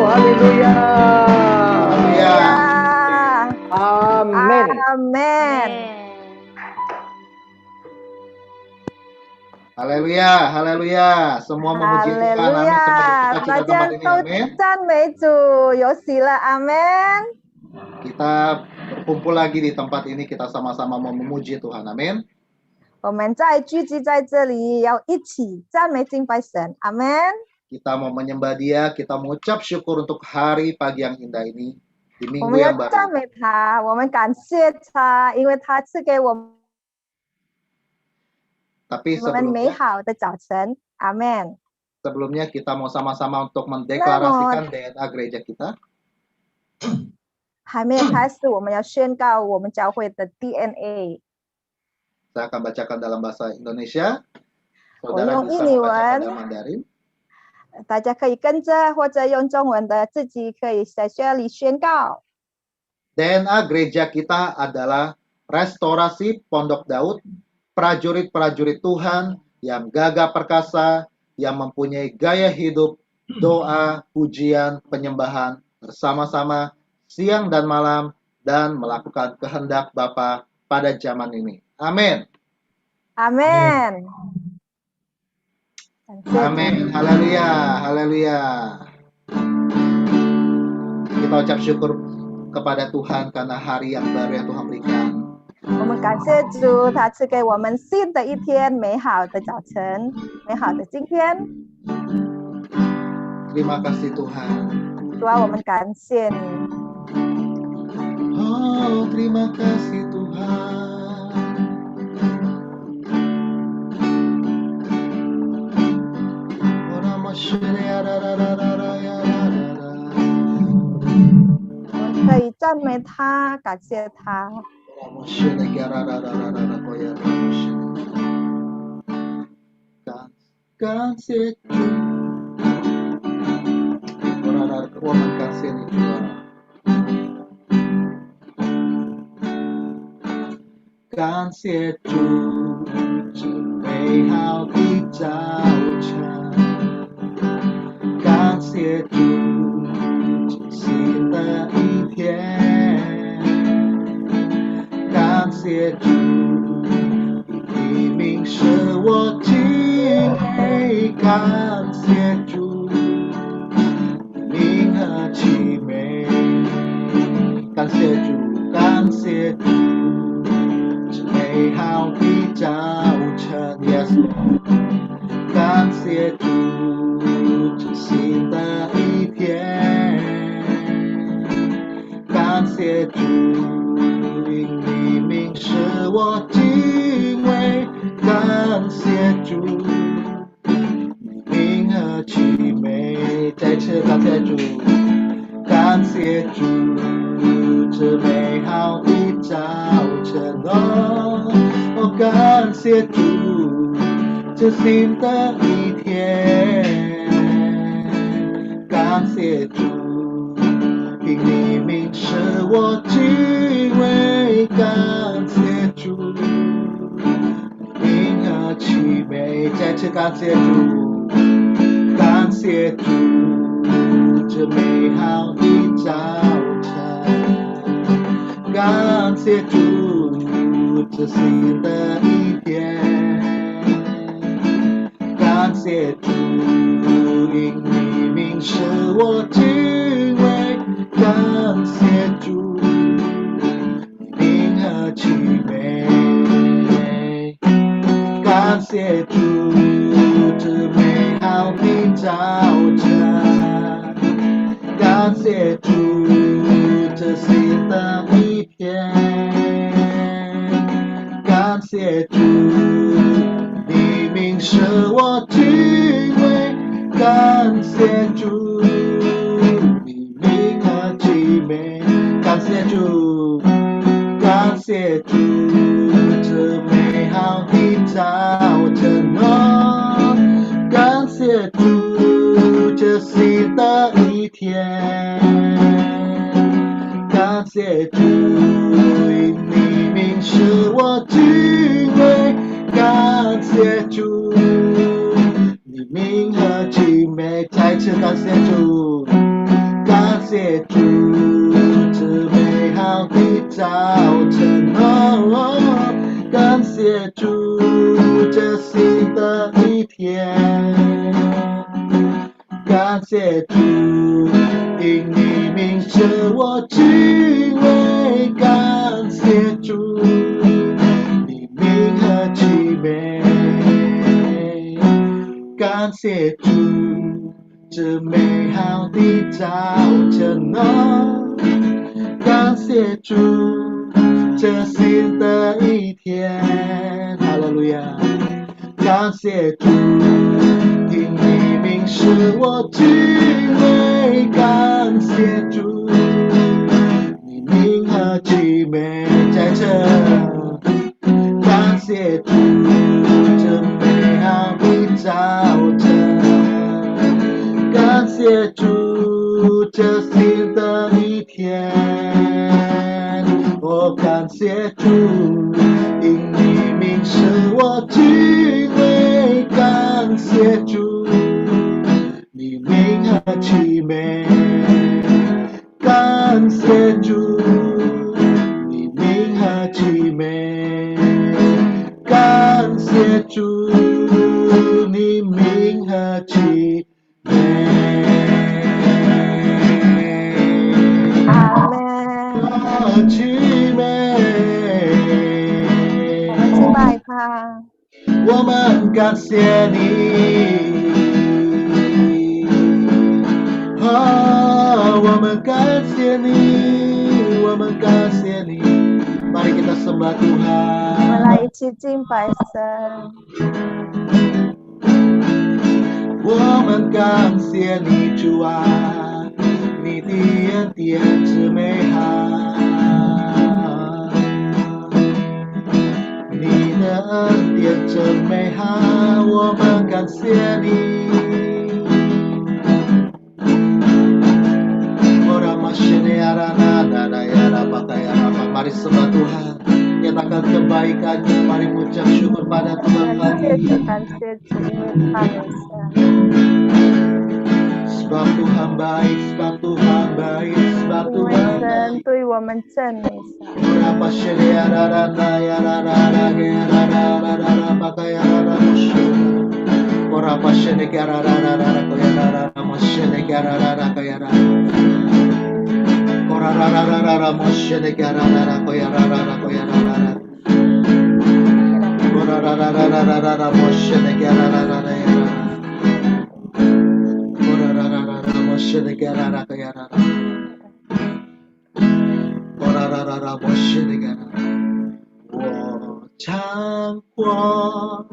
哈利路亚，阿门，阿门。Haleluya, haleluya. Semua memuji Tuhan, amin. Semua bersuka-cita tempat ini, amin. 赞美主，有喜乐，阿门。 Kita berkumpul lagi di tempat ini, kita sama-sama mau memuji Tuhan, amin. 我们再聚集在这里，要一起赞美敬拜神，阿门。 Kita mau menyembah Dia, kita mengucap syukur untuk hari pagi yang indah ini, di 我 minggu 们要 yang baru. 赞美他，我们感谢他，因为他赐给我们 Tapi 美 sebelumnya, 好的早晨，阿门。 sebelumnya kita mau sama-sama untuk mendeklarasikan DNA gereja kita. 还没有开始，我们要宣告我们教会的 DNA。 Saya akan bacakan dalam bahasa Indonesia. 我 Saudara 用 bisa 印尼 membacakan 文， dalam Mandarin. 大家可以跟着，或者用中文的，自己可以在这里宣告。 DNA gereja kita adalah restorasi Pondok Daud, prajurit-prajurit Tuhan yang gagah perkasa, yang mempunyai gaya hidup, doa, pujian, penyembahan bersama-sama siang dan malam dan melakukan kehendak Bapa pada zaman ini. Amin. 阿门。 Amin. Haleluya, haleluya. Kita ucap syukur kepada Tuhan karena hari yang baru yang Tuhan berikan. 我们感谢主，他赐给我们新的一天，美好的早晨，美好的今天。 Terima kasih Tuhan. 主啊，我们感谢你。 Oh, terima kasih Tuhan. Oh, nama syariah, 我们可以赞美他，感谢他。 nama syariah, kasih Tuhan kasih ni Tuhan. 感谢主，这美好的早晨。感谢主，这新的一天。感谢主，你的名使我敬畏。感谢主，名和其美。感谢主，感谢主。 美好的早晨 ，Yes， 感谢主，这新的一天，感谢主，因你名使我敬畏，感谢主，你名和其美，再次感谢主，感谢主，这美好的早晨哦。 感谢主，这新的一天。感谢主，因你名使我敬畏。感谢主，名和其美。再次感谢主，感谢主，这美好的早晨。感谢主。 这新的一天，感谢主，因你名使我敬畏。感谢主，名和其美。感谢主，这美好的早晨。感谢主，这新的一天。 感谢主，你名使我敬畏。感谢主，你名和其美。感谢主，感谢主，这美好的早晨哦。感谢主，这新的一天。感谢主，因你名使我敬畏。感谢主，你名和其美。再次感谢主，谢主，这美好的早晨哦，感谢主，这新的一天，感谢主，因你名使我敬畏，感谢主，你名何其美，感谢主。这美好的早晨哦，感谢主，这新的一天，哈利路亚！感谢主，因你名使我敬畏，感谢主，你名何其美，在这，感谢主，这美好的早晨。感谢主，这新的一天，我感谢主，因你名使我敬畏，感谢主，你名何其美，感谢主，你名何其美，感谢主，你名何其美。阿门。何其美，我们敬拜他，我们感谢你，我们感谢你，我们感谢你。Mari kita sembah 我们 Tuhan。 来一起敬拜神。我们感谢你主啊，你的恩典之美好，你的恩典真美好，我们感谢你。Mari sembah Tuhan, nyatakan kebaikannya, mari mengucap syukur pada Tuhan 感谢 lagi. 主，感谢主，因为他有神。 Sebab Tuhan baik, sebab Tuhan baik, sebab 因为 Tuhan 神 baik. 对我们真美善。 Berapa syariah rada ya rada pakai rada musyrik. Berapa syariah rada koya rada musyrik rada koya rada. Rada musyrik rada koya rada koya rada. Rada musyrik rada ya. Rada musyrik rada koya rada. 我尝过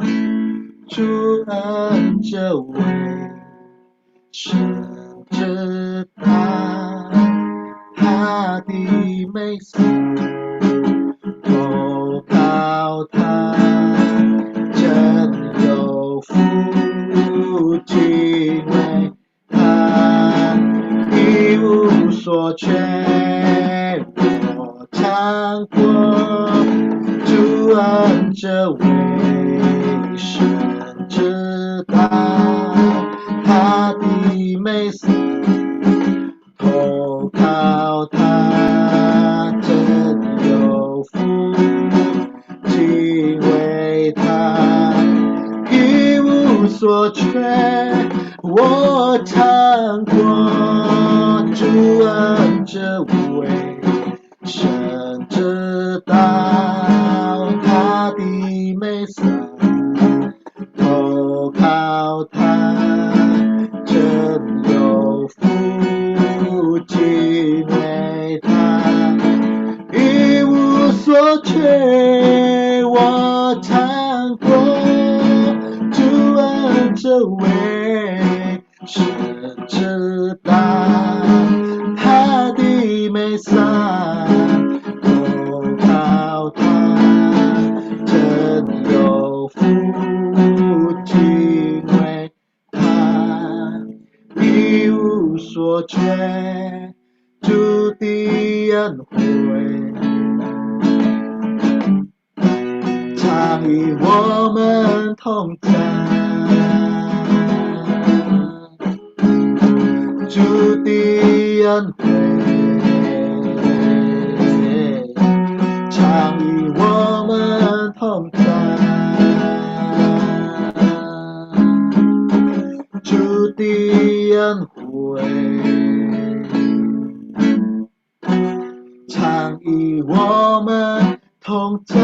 主恩这位，甚至他的美善，投靠他真有福，敬畏他一无所缺。尝过主恩这位，甚至他的美善，投靠他真有福，敬畏他一无所缺。我尝过主恩这位，甚至到他的美善，投靠他真有福，敬畏他一无所缺。我尝过主恩这位，甚至到他的美善，投靠他真有福，敬畏他一无所缺。主的恩惠常与我们同在，主的恩惠常与我们同在，主的恩惠常与我们同在。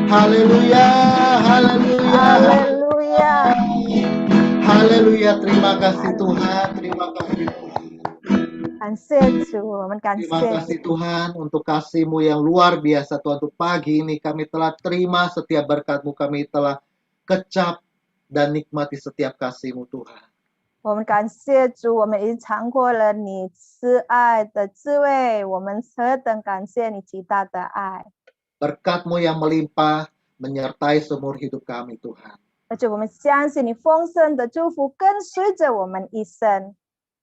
哈利路亚，哈利路亚， Haleluya. Haleluya, terima kasih Tuhan, terima kasih Tuhan. 感谢主，我们感 Terima 谢 kasih Tuhan untuk kasih-Mu yang luar biasa Tuhan. Untuk pagi ini kami telah terima setiap berkat-Mu, kami telah kecap dan nikmati setiap kasih-Mu Tuhan. 我们感谢主，我们已经尝过了你慈爱的滋味，我们何等感谢你极大的爱， Berkat-Mu yang melimpah menyertai seumur hidup kami Tuhan. 而且我们相信你丰盛的祝福跟随着我们一生。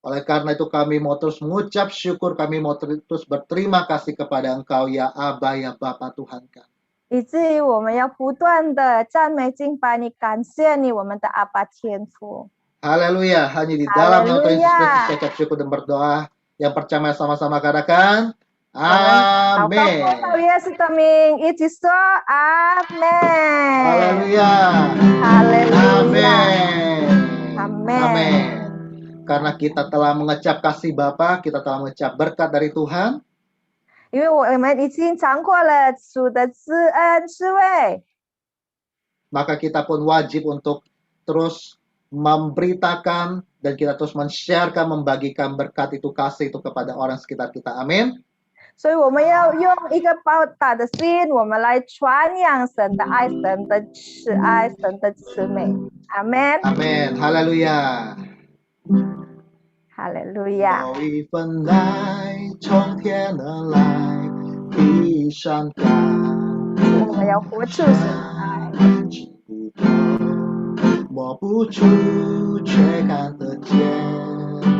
Oleh karena itu kami mau terus mengucap syukur, kami mau terus berterima kasih kepada Engkau ya Aba, ya Bapa Tuhan kami. 以至于我们要不断的赞美敬拜你，感谢你，我们的阿爸天父。 Haleluya, hanya di dalam nama Tuhan Yesus Haleluya. Kristus saya ucap syukur dan berdoa. Yang percaya sama-sama katakan 我们祷告 Amin. 奉靠耶稣的名，一起说阿门。 Haleluya. Haleluya. Amin. Amin. Amin. Karena kita telah mengecap kasih Bapa, kita telah mengecap berkat dari Tuhan, 因为我们已经尝过了主的知恩滋味， maka kita pun wajib untuk terus memberitakan dan kita terus men-sharekan, membagikan berkat itu, kasih itu kepada orang sekitar kita. Amin. 所以我们要用一个报答的心，我们来传扬神的爱、神的慈爱、神的慈美。阿门。 Amin. Haleluya. 哈利路亚。 有一份爱从天而来，比山高， 我们要活出神的爱， 知不透，摸不出，却看得见。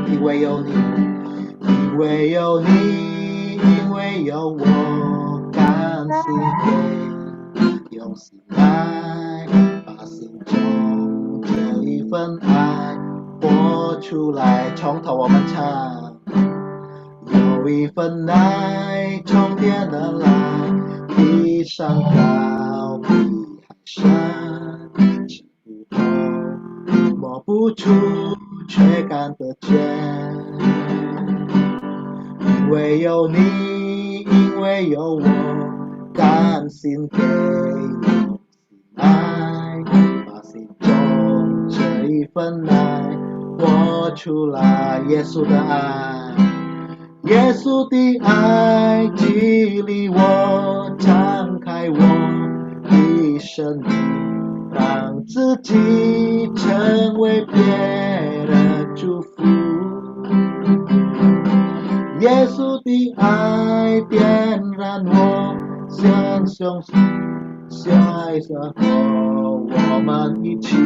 因为有你，因为有你，因为有我，甘心给，用心爱，把心中这一份爱活出来。从头我们唱，有一份爱从天而来，比山高，比海深，知不透，摸不出，却看得见。因为有你，因为有我，甘心给，用心爱，把心中这一份爱活出来。耶稣的爱，耶稣的爱激励我，敞开我的生命，让自己成为别人祝福。耶稣的爱点燃我，像熊像爱生活，我们一起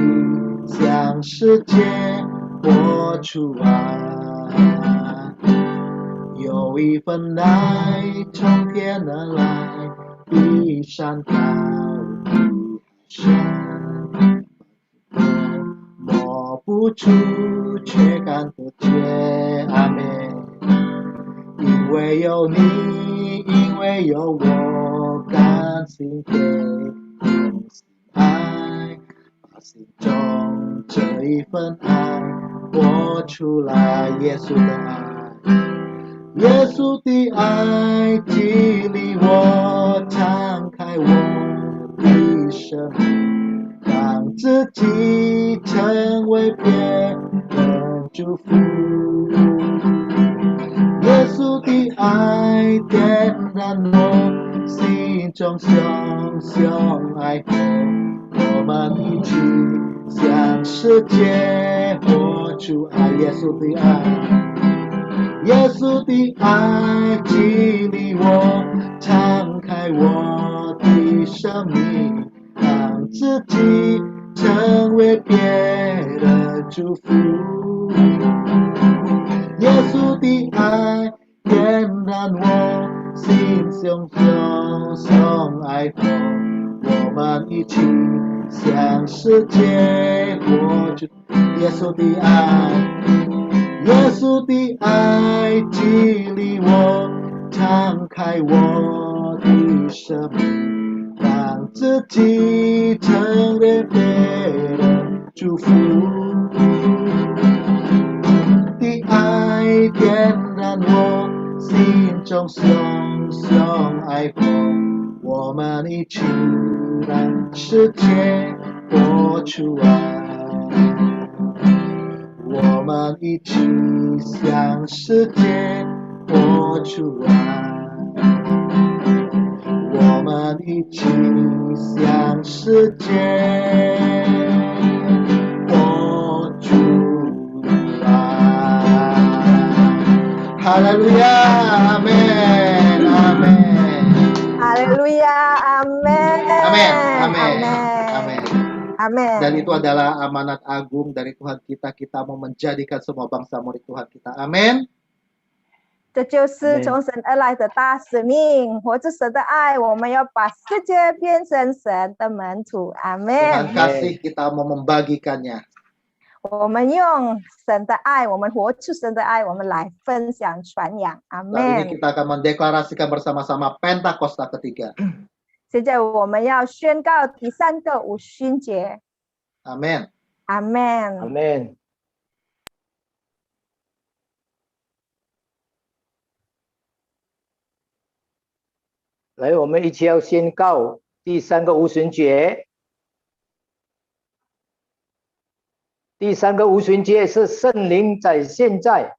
向世界活出爱。有一份爱从天而来，比山高，比海深，摸不出，却看得见。阿门。因为有你，因为有我，甘心给，用心爱，把心中这一份爱活出来。耶稣的爱，耶稣的爱激励我，敞开我的生命，让自己成为别人祝福。耶稣的爱点燃我心中熊熊爱火，我们一起向世界活出爱。耶稣的爱，耶稣的爱激励我，敞开我的生命，让自己成为别人祝福。耶稣的爱点燃我心中熊熊爱火，我们一起向世界活出耶稣的爱，耶稣的爱激励我，敞开我的生命，让自己承认别人祝福的爱，点燃我心中熊熊爱火，我们一起让世界播出爱，我们一起向世界播出爱，我们一起向世界播出爱。哈利路亚，阿门，阿门。 Haleluya, amin. Amin, amin, amin. Amin. Dan itu adalah amanat agung dari Tuhan kita. Kita mau menjadikan semua bangsa murid Tuhan kita. Amin. 这就是从神而来的大使命，活出神的爱，我们要把世界变成神的门徒。阿 Tuhan 门。 kasih kita mau membagikannya. 我们用神的爱，我们活出神的爱，我们来分享传扬。阿 Saat ini 门。 kita akan mendeklarasikan bersama-sama Pentakosta ketiga. 现在我们要宣告第三个五旬节。 Amin. 阿门。 Amen。来，我们一起要宣告第三个五旬节。第三个五旬节是圣灵在现在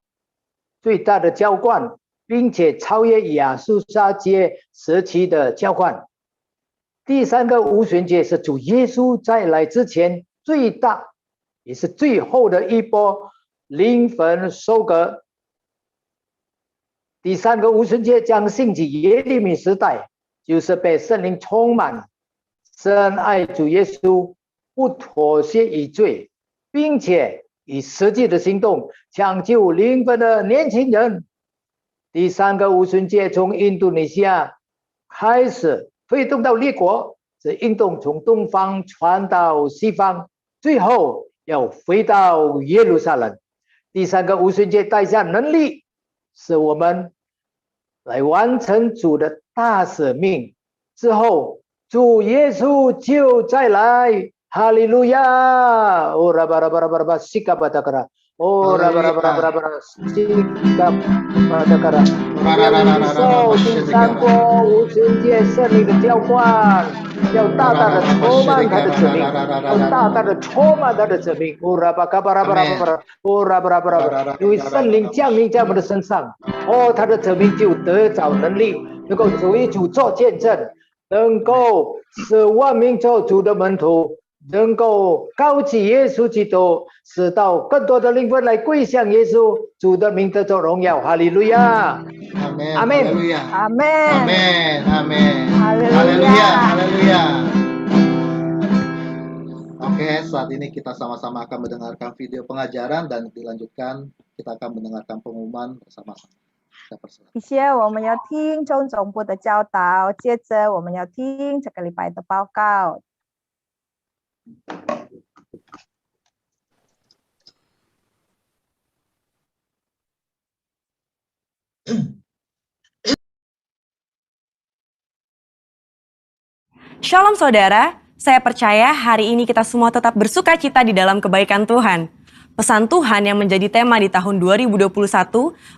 最大的浇灌，并且超越亚述沙街时期的浇灌。第三个五旬节是主耶稣再来之前最大也是最后的一波灵魂收割。第三个五旬节将兴起耶利米时代，就是被圣灵充满，深爱主耶稣，不妥协于罪，并且以实际的行动抢救灵魂的年轻人。第三个五旬节从印度尼西亚开始推动到列国，这运动从东方传到西方，最后要回到耶路撒冷。第三个五旬节带下能力，使我们来完成主的大使命。之后主耶稣就再来，哈利路亚！哦，拉巴拉巴拉巴拉巴，西嘎巴达嘎拉，哦，拉巴拉巴拉巴拉巴拉，西嘎巴达嘎拉。领受第三波五旬节圣灵的浇灌，要大大的充满他的子民，要大大的充满他的子民。哦，拉巴嘎巴拉巴拉巴拉，哦，拉巴拉巴拉，因为圣灵降临在我们的身上，哦，他的子民就得着能力，能够主一主做见证，能够使万民做主的门徒，能够高举耶稣基督，使到更多的灵魂来归向耶稣，主的名得着荣耀。哈利路亚。 Amin. Amin. Haleluya. 阿门。 Amin. Amin. Haleluya. Haleluya. Oke, saat ini kita sama-sama akan mendengarkan video pengajaran dan dilanjutkan kita akan mendengarkan pengumuman bersama-sama. Kita persilakan. 一些我们要听中总部的教导，接着我们要听这个礼拜的报告。Shalom saudara, saya percaya hari ini kita semua tetap bersuka cita di dalam kebaikan Tuhan. Pesan Tuhan yang menjadi tema di tahun 2021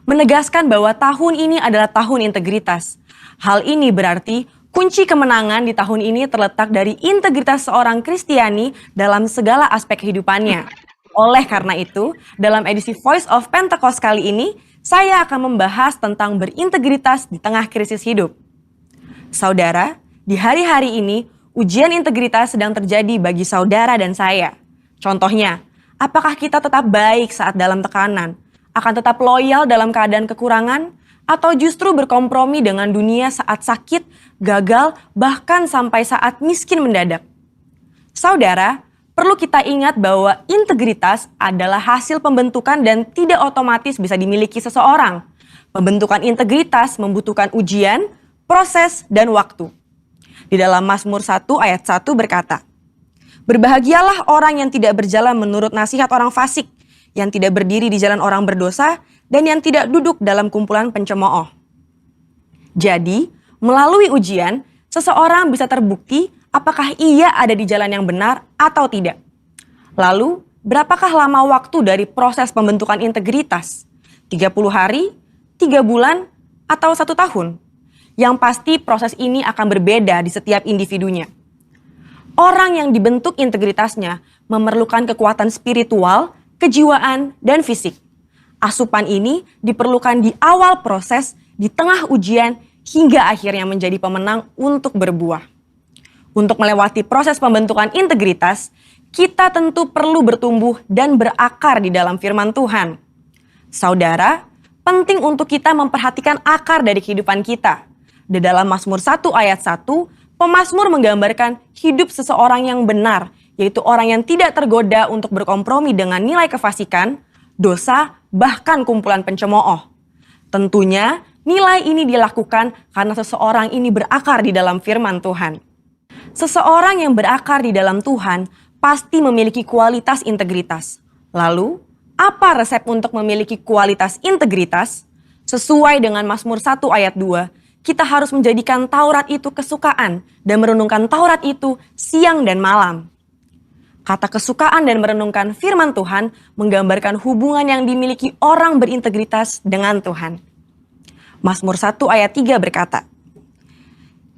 menegaskan bahwa tahun ini adalah tahun integritas. Hal ini berarti kunci kemenangan di tahun ini terletak dari integritas seorang Kristiani dalam segala aspek kehidupannya. Oleh karena itu, dalam edisi Voice of Pentecost kali ini, saya akan membahas tentang berintegritas di tengah krisis hidup. Saudara, di hari-hari ini, ujian integritas sedang terjadi bagi saudara dan saya. Contohnya, apakah kita tetap baik saat dalam tekanan, akan tetap loyal dalam keadaan kekurangan, atau justru berkompromi dengan dunia saat sakit, gagal, bahkan sampai saat miskin mendadak? Saudara, perlu kita ingat bahwa integritas adalah hasil pembentukan dan tidak otomatis bisa dimiliki seseorang. Pembentukan integritas membutuhkan ujian, proses, dan waktu. Di dalam Mazmur 1 ayat 1 berkata, Berbahagialah orang yang tidak berjalan menurut nasihat orang fasik, yang tidak berdiri di jalan orang berdosa, dan yang tidak duduk dalam kumpulan pencemooh. Jadi, melalui ujian, seseorang bisa terbukti apakah ia ada di jalan yang benar atau tidak. Lalu, berapakah lama waktu dari proses pembentukan integritas? 30 hari, 3 bulan, atau 1 tahun? Yang pasti proses ini akan berbeda di setiap individunya. Orang yang dibentuk integritasnya memerlukan kekuatan spiritual, kejiwaan, dan fisik. Asupan ini diperlukan di awal proses, di tengah ujian, hingga akhirnya menjadi pemenang untuk berbuah. Untuk melewati proses pembentukan integritas, kita tentu perlu bertumbuh dan berakar di dalam firman Tuhan. Saudara, penting untuk kita memperhatikan akar dari kehidupan kita. Di dalam Mazmur 1 ayat 1, pemazmur menggambarkan hidup seseorang yang benar, yaitu orang yang tidak tergoda untuk berkompromi dengan nilai kefasikan, dosa, bahkan kumpulan pencemooh. Tentunya, nilai ini dilakukan karena seseorang ini berakar di dalam firman Tuhan. Seseorang yang berakar di dalam Tuhan pasti memiliki kualitas integritas. Lalu, apa resep untuk memiliki kualitas integritas? Sesuai dengan Mazmur 1 ayat 2, kita harus menjadikan Taurat itu kesukaan dan merenungkan Taurat itu siang dan malam. Kata kesukaan dan merenungkan firman Tuhan menggambarkan hubungan yang dimiliki orang berintegritas dengan Tuhan. Mazmur 1 ayat 3 berkata,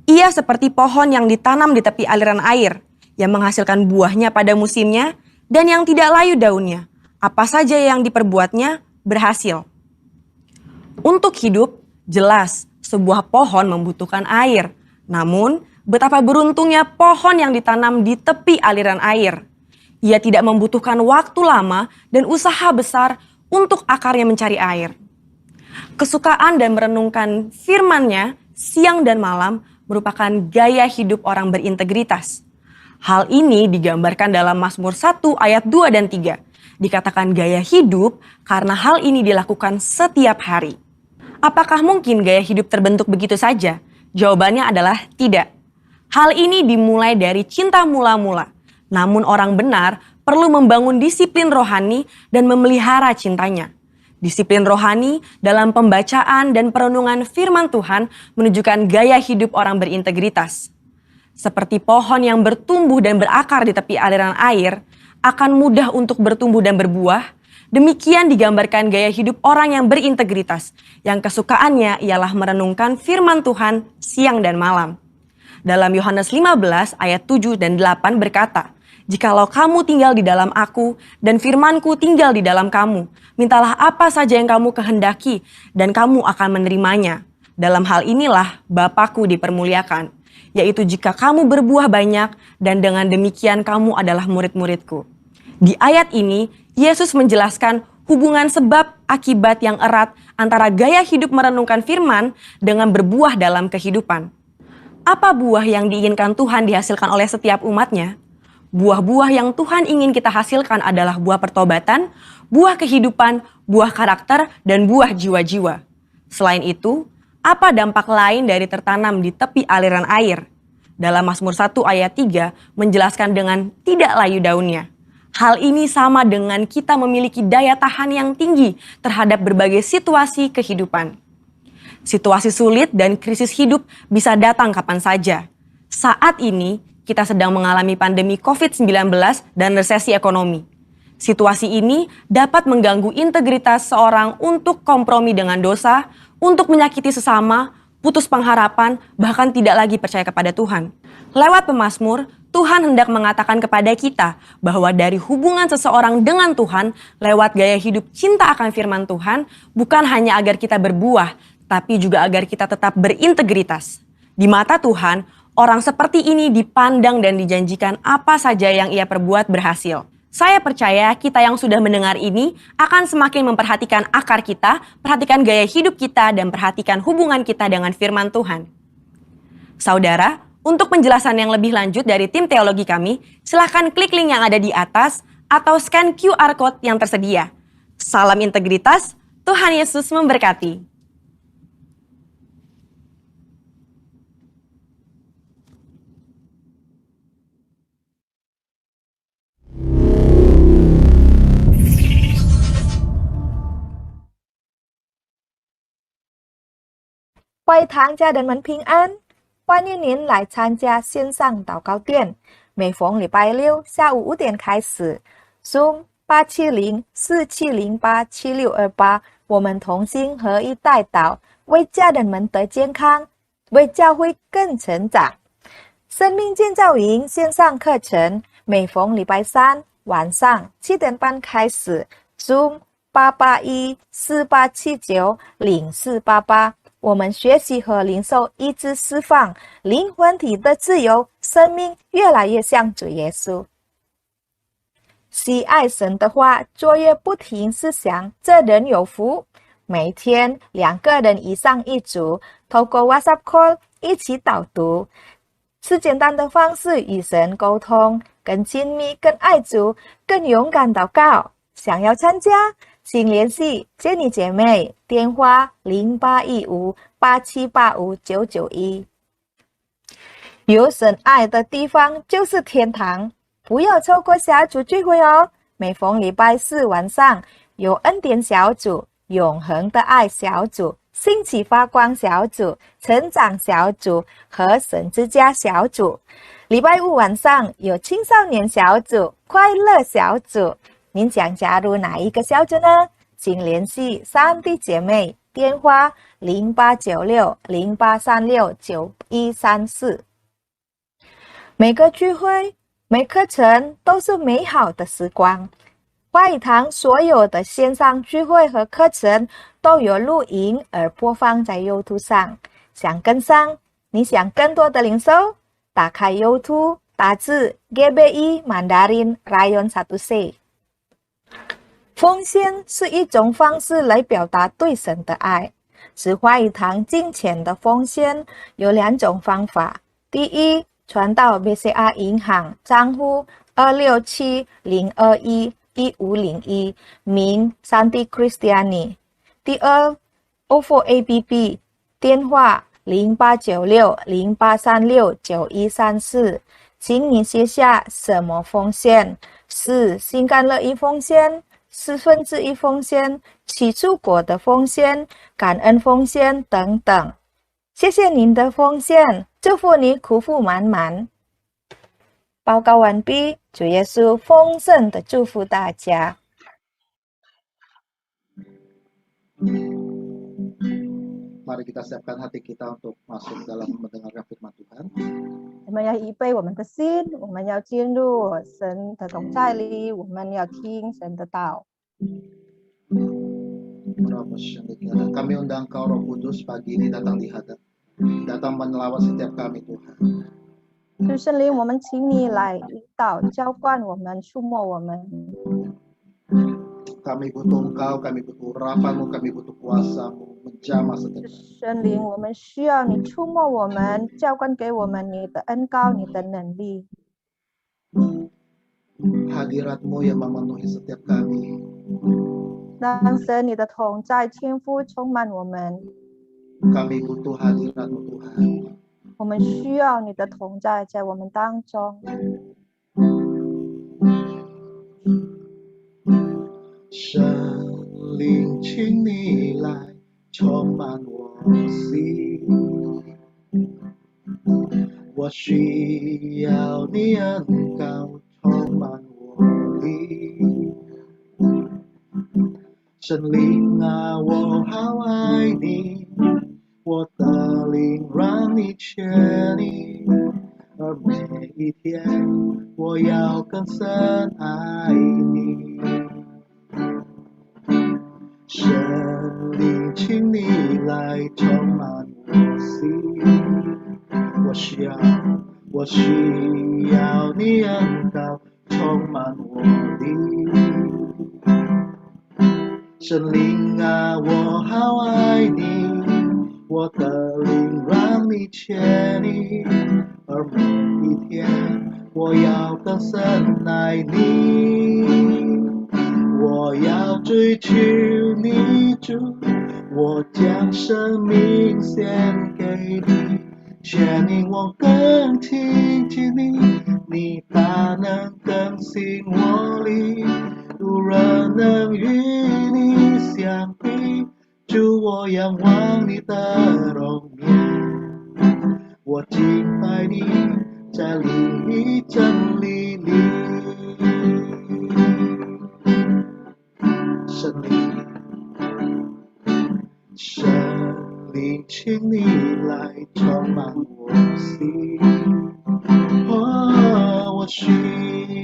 "Ia seperti pohon yang ditanam di tepi aliran air, yang menghasilkan buahnya pada musimnya, dan yang tidak layu daunnya. Apa saja yang diperbuatnya berhasil." Untuk hidup, jelas sebuah pohon membutuhkan air. Namun, betapa beruntungnya pohon yang ditanam di tepi aliran air. Ia tidak membutuhkan waktu lama dan usaha besar untuk akarnya mencari air. Kesukaan dan merenungkan firman-Nya siang dan malam merupakan gaya hidup orang berintegritas. Hal ini digambarkan dalam Mazmur 1 ayat 2 dan 3. Dikatakan gaya hidup karena hal ini dilakukan setiap hari. Apakah mungkin gaya hidup terbentuk begitu saja? Jawabannya adalah tidak. Hal ini dimulai dari cinta mula-mula. Namun orang benar perlu membangun disiplin rohani dan memelihara cintanya. Disiplin rohani dalam pembacaan dan perenungan firman Tuhan menunjukkan gaya hidup orang berintegritas. Seperti pohon yang bertumbuh dan berakar di tepi aliran air, akan mudah untuk bertumbuh dan berbuah. Demikian digambarkan gaya hidup orang yang berintegritas, yang kesukaannya ialah merenungkan firman Tuhan siang dan malam. Dalam Yohanes 15 ayat 7 dan 8 berkata, "Jikalau kamu tinggal di dalam aku dan firmanku tinggal di dalam kamu, mintalah apa saja yang kamu kehendaki dan kamu akan menerimanya. Dalam hal inilah Bapa-Ku dipermuliakan, yaitu jika kamu berbuah banyak dan dengan demikian kamu adalah murid-murid-Ku." Di ayat ini, Yesus menjelaskan hubungan sebab akibat yang erat antara gaya hidup merenungkan firman dengan berbuah dalam kehidupan. Apa buah yang diinginkan Tuhan dihasilkan oleh setiap umatnya? Buah-buah yang Tuhan ingin kita hasilkan adalah buah pertobatan, buah kehidupan, buah karakter, dan buah jiwa-jiwa. Selain itu, apa dampak lain dari tertanam di tepi aliran air? Dalam Mazmur 1 ayat 3 menjelaskan dengan tidak layu daunnya. Hal ini sama dengan kita memiliki daya tahan yang tinggi terhadap berbagai situasi kehidupan. Situasi sulit dan krisis hidup bisa datang kapan saja. Saat ini, kita sedang mengalami pandemi COVID-19 dan resesi ekonomi. Situasi ini dapat mengganggu integritas seorang untuk kompromi dengan dosa, untuk menyakiti sesama, putus pengharapan, bahkan tidak lagi percaya kepada Tuhan. Lewat pemazmur, Tuhan hendak mengatakan kepada kita bahwa dari hubungan seseorang dengan Tuhan lewat gaya hidup cinta akan firman Tuhan bukan hanya agar kita berbuah, tapi juga agar kita tetap berintegritas. Di mata Tuhan, orang seperti ini dipandang dan dijanjikan apa saja yang ia perbuat berhasil. Saya percaya kita yang sudah mendengar ini akan semakin memperhatikan akar kita, perhatikan gaya hidup kita, dan perhatikan hubungan kita dengan firman Tuhan. Saudara, untuk penjelasan yang lebih lanjut dari tim teologi kami, silakan klik link yang ada di atas atau scan QR Code yang tersedia. Salam integritas, Tuhan Yesus memberkati. 欢迎堂家人们平安，欢迎您来参加线上祷告殿。每逢礼拜六下午5点开始 ，Zoom 870-4708-7628，我们同心合一代祷，为家人们得健康，为教会更成长。生命建造营线上课程，每逢礼拜三晚上7点半开始 ，Zoom 881-4879-0488。我们学习和领受医治释放，灵魂体的自由，生命越来越像主耶稣。喜爱神的话，作业不停思想，这人有福。每天2个人以上一组，透过 WhatsApp call 一起导读，是简单的方式与神沟通，更亲密、更爱主、更勇敢祷告。想要参加，请联系Jenny姐妹，电话08158785-991。有神爱的地方就是天堂，不要错过小组聚会哦。每逢礼拜4晚上，有恩典小组、永恒的爱小组、兴起发光小组、成长小组和神之家小组。礼拜5晚上有青少年小组、快乐小组。您想加入哪一个小组呢？请联系3弟姐妹，电话0896-0836-9134。每个聚会、每课程都是美好的时光。花语堂所有的线上聚会和课程都有录影而播放在 YouTube 上。想跟上，你想更多的领受，打开 YouTube， 打字 GBI Mandarin Rayon 1C。奉献是一种方式来表达对神的爱。使花语堂金钱的奉献有2种方法。第一，传到 BCA 银行账户267-021-1501，名 Santi Kristiani。第二 ，Ofo APP， 电话0896-0836-9134，请你写下什么奉献，是心甘乐意奉献1/4奉献、起初果的奉献、感恩奉献等等。谢谢您的奉献，祝福你苦福满满。报告完毕，主耶稣丰盛的祝福大家。Mari kita siapkan hati kita untuk masuk dalam mendengarkan firman Tuhan. 我们要预备我们的心，我们要进入神的同在里，我们要听神的道。Kami undang Kau Roh Kudus pagi ini datang di hadap, datang melawat setiap kami Tuhan. 主圣灵，我们请你来引导、浇灌我们、触摸我们。Kami butuh Engkau, kami butuh urapan-Mu, kami butuh kuasa-Mu menjamah setiap kami. 圣灵，我们需要你触摸我们，浇灌给我们你的恩膏、你的能力。Hadirat-Mu yang memenuhi setiap kami. 让神你的同在、天父充满我们。Kami butuh hadirat-Mu Tuhan. 我们需要你的同在在我们当中。圣灵，请你来充满我心，我需要你恩膏充满我灵。圣灵啊，我好爱你，我的灵让你确立，而每一天我要更深爱你。圣灵，请你来充满我心，我需要你恩膏充满我灵。圣灵啊，我好爱你，我的灵让你确立，而每一天我要更深爱你。我要追求你主，我将生命献给你，全因我更亲近你，你大能更新我灵，无人能与你相比。主，我仰望你的容我敬拜你，在灵与真理里。圣灵，圣灵，请你来充满我心。哦，我需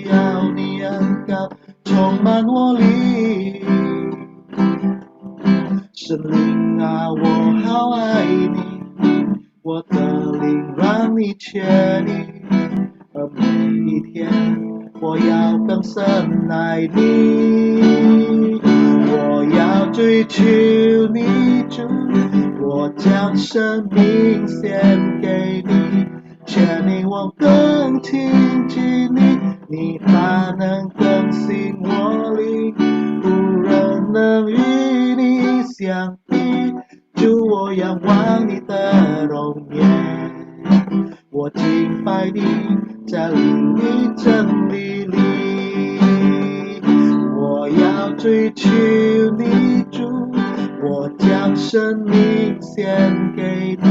要你恩膏充满我灵。圣灵啊，我好爱你，我的灵让你确立，而每一天我要更深爱你，我要追求你主，我将生命献给你，确令我更亲近你，你大能更新我灵，无人能与你相比，主我仰望你的容颜，我敬拜你，在灵与真理里，我要追求你主，我将生命献给你，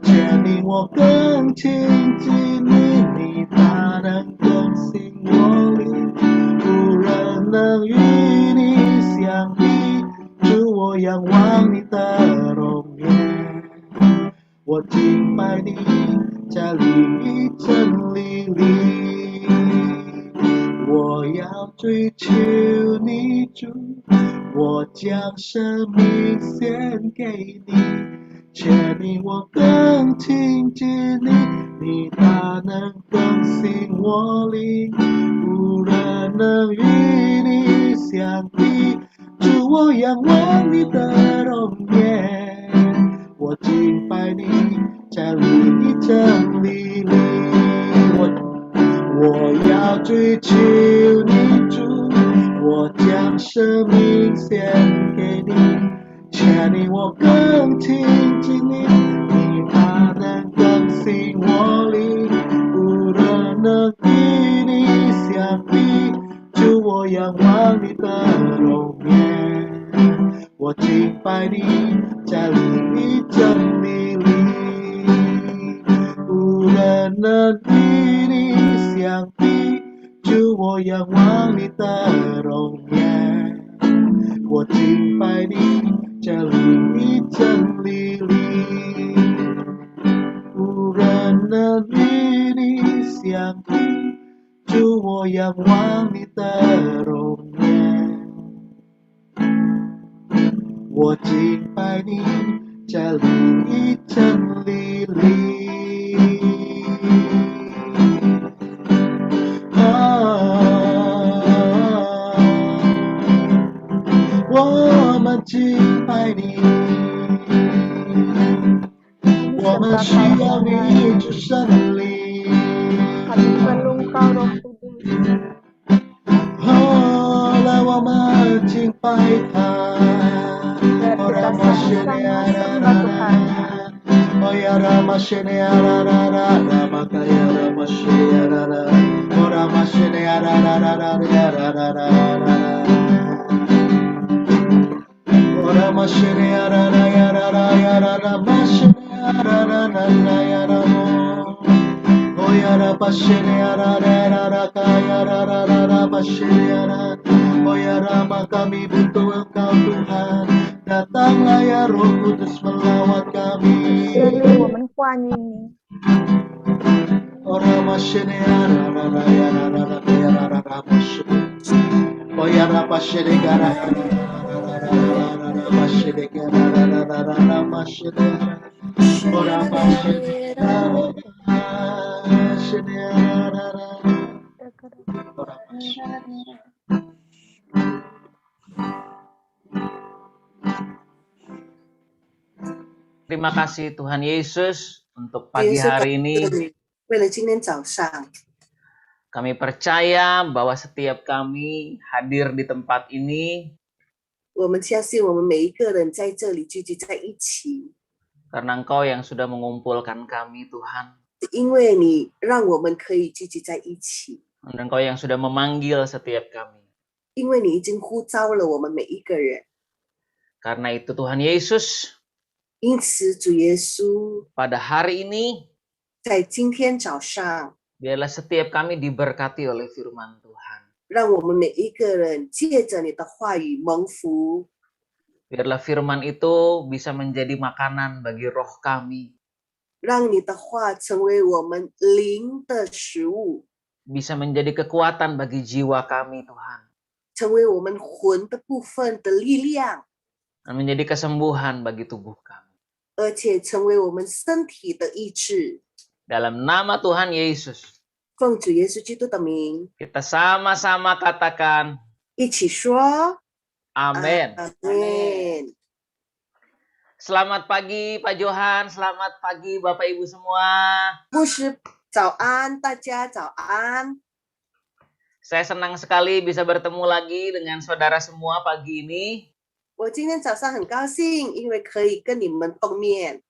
确令我更亲近你，你大能更新我灵，无人能与你相比，主我仰望你的容颜，我敬拜你，在灵与真理里，我要追求你主，我将生命献给你，确令我更亲近你，你大能更新我灵，无人能与你相比，主我仰望你的容颜，我敬拜你，在灵与真理里，我要追求你主，我将生命献给你，确令我更亲近你，你大能更新我灵，无人能与你相比，主我仰望你的容颜，我敬拜你，在灵与真理里，无人能与你相比，主我仰望你的容颜，我敬拜你，在灵与真理里，无人能与你相比，主我仰望你的容颜，我敬拜你，在灵与真理里。我们敬拜你，我们需要你主圣灵。 Kami perlu Engkau Roh Kudus. 来我们敬拜他。 Biar kita sama-sama sembah Tuhan. Oh ya Rama Shene Arara Rama Kaya Rama Shene Arara Oh Rama Shene Arara Oh Rama Shene Arara Yarara Yarara Mashene Arara Yaramo Oh ya Rama Shene Arara Yarara Kaya Arara Mashene Arara Oh ya Rama kami butuh Engkau Tuhan, datanglah ya Roh Kudus melawat kami. 圣灵，我们欢迎你。 Ora mashene ara ra ra ya ra ra ra ya ra ra ra mashene. Oh ya ra mashene gara ra ra ra ra ra mashene gara ra ra ra ra ra mashene. Ora mashene ara mashene ara ra ra. Ora mashene. Terima kasih Tuhan Yesus untuk pagi hari ini. 为了今天早上， Kami percaya bahwa setiap kami hadir di tempat ini 我们相信我们每一个人在这里聚集在一起， karena Engkau yang sudah mengumpulkan kami Tuhan. 因为你让我们可以聚集在一起， Dan Engkau yang sudah memanggil setiap kami. 因为你已经呼召了我们每一个人。 Karena itu Tuhan Yesus, 因此，主耶稣， pada hari ini 在今天早上， biarlah setiap kami diberkati oleh firman Tuhan. 让我们每一个人借着你的话语蒙福， Biarlah firman itu bisa menjadi makanan bagi roh kami, 让你的话成为我们灵的食物， bisa menjadi kekuatan bagi jiwa kami Tuhan, 成为我们魂的部分的力量， dan menjadi kesembuhan bagi tubuh kami. 而且成为我们身体的医治。 Dalam nama Tuhan Yesus, 奉主耶稣基督的名， kita sama-sama katakan 一起说 amin. 阿门。 Selamat pagi Pak Johan, selamat pagi Bapak Ibu semua. 牧师早安，大家早安。 Saya senang sekali bisa bertemu lagi dengan saudara semua pagi ini. 我今天早上很高兴，因为可以跟你们碰面。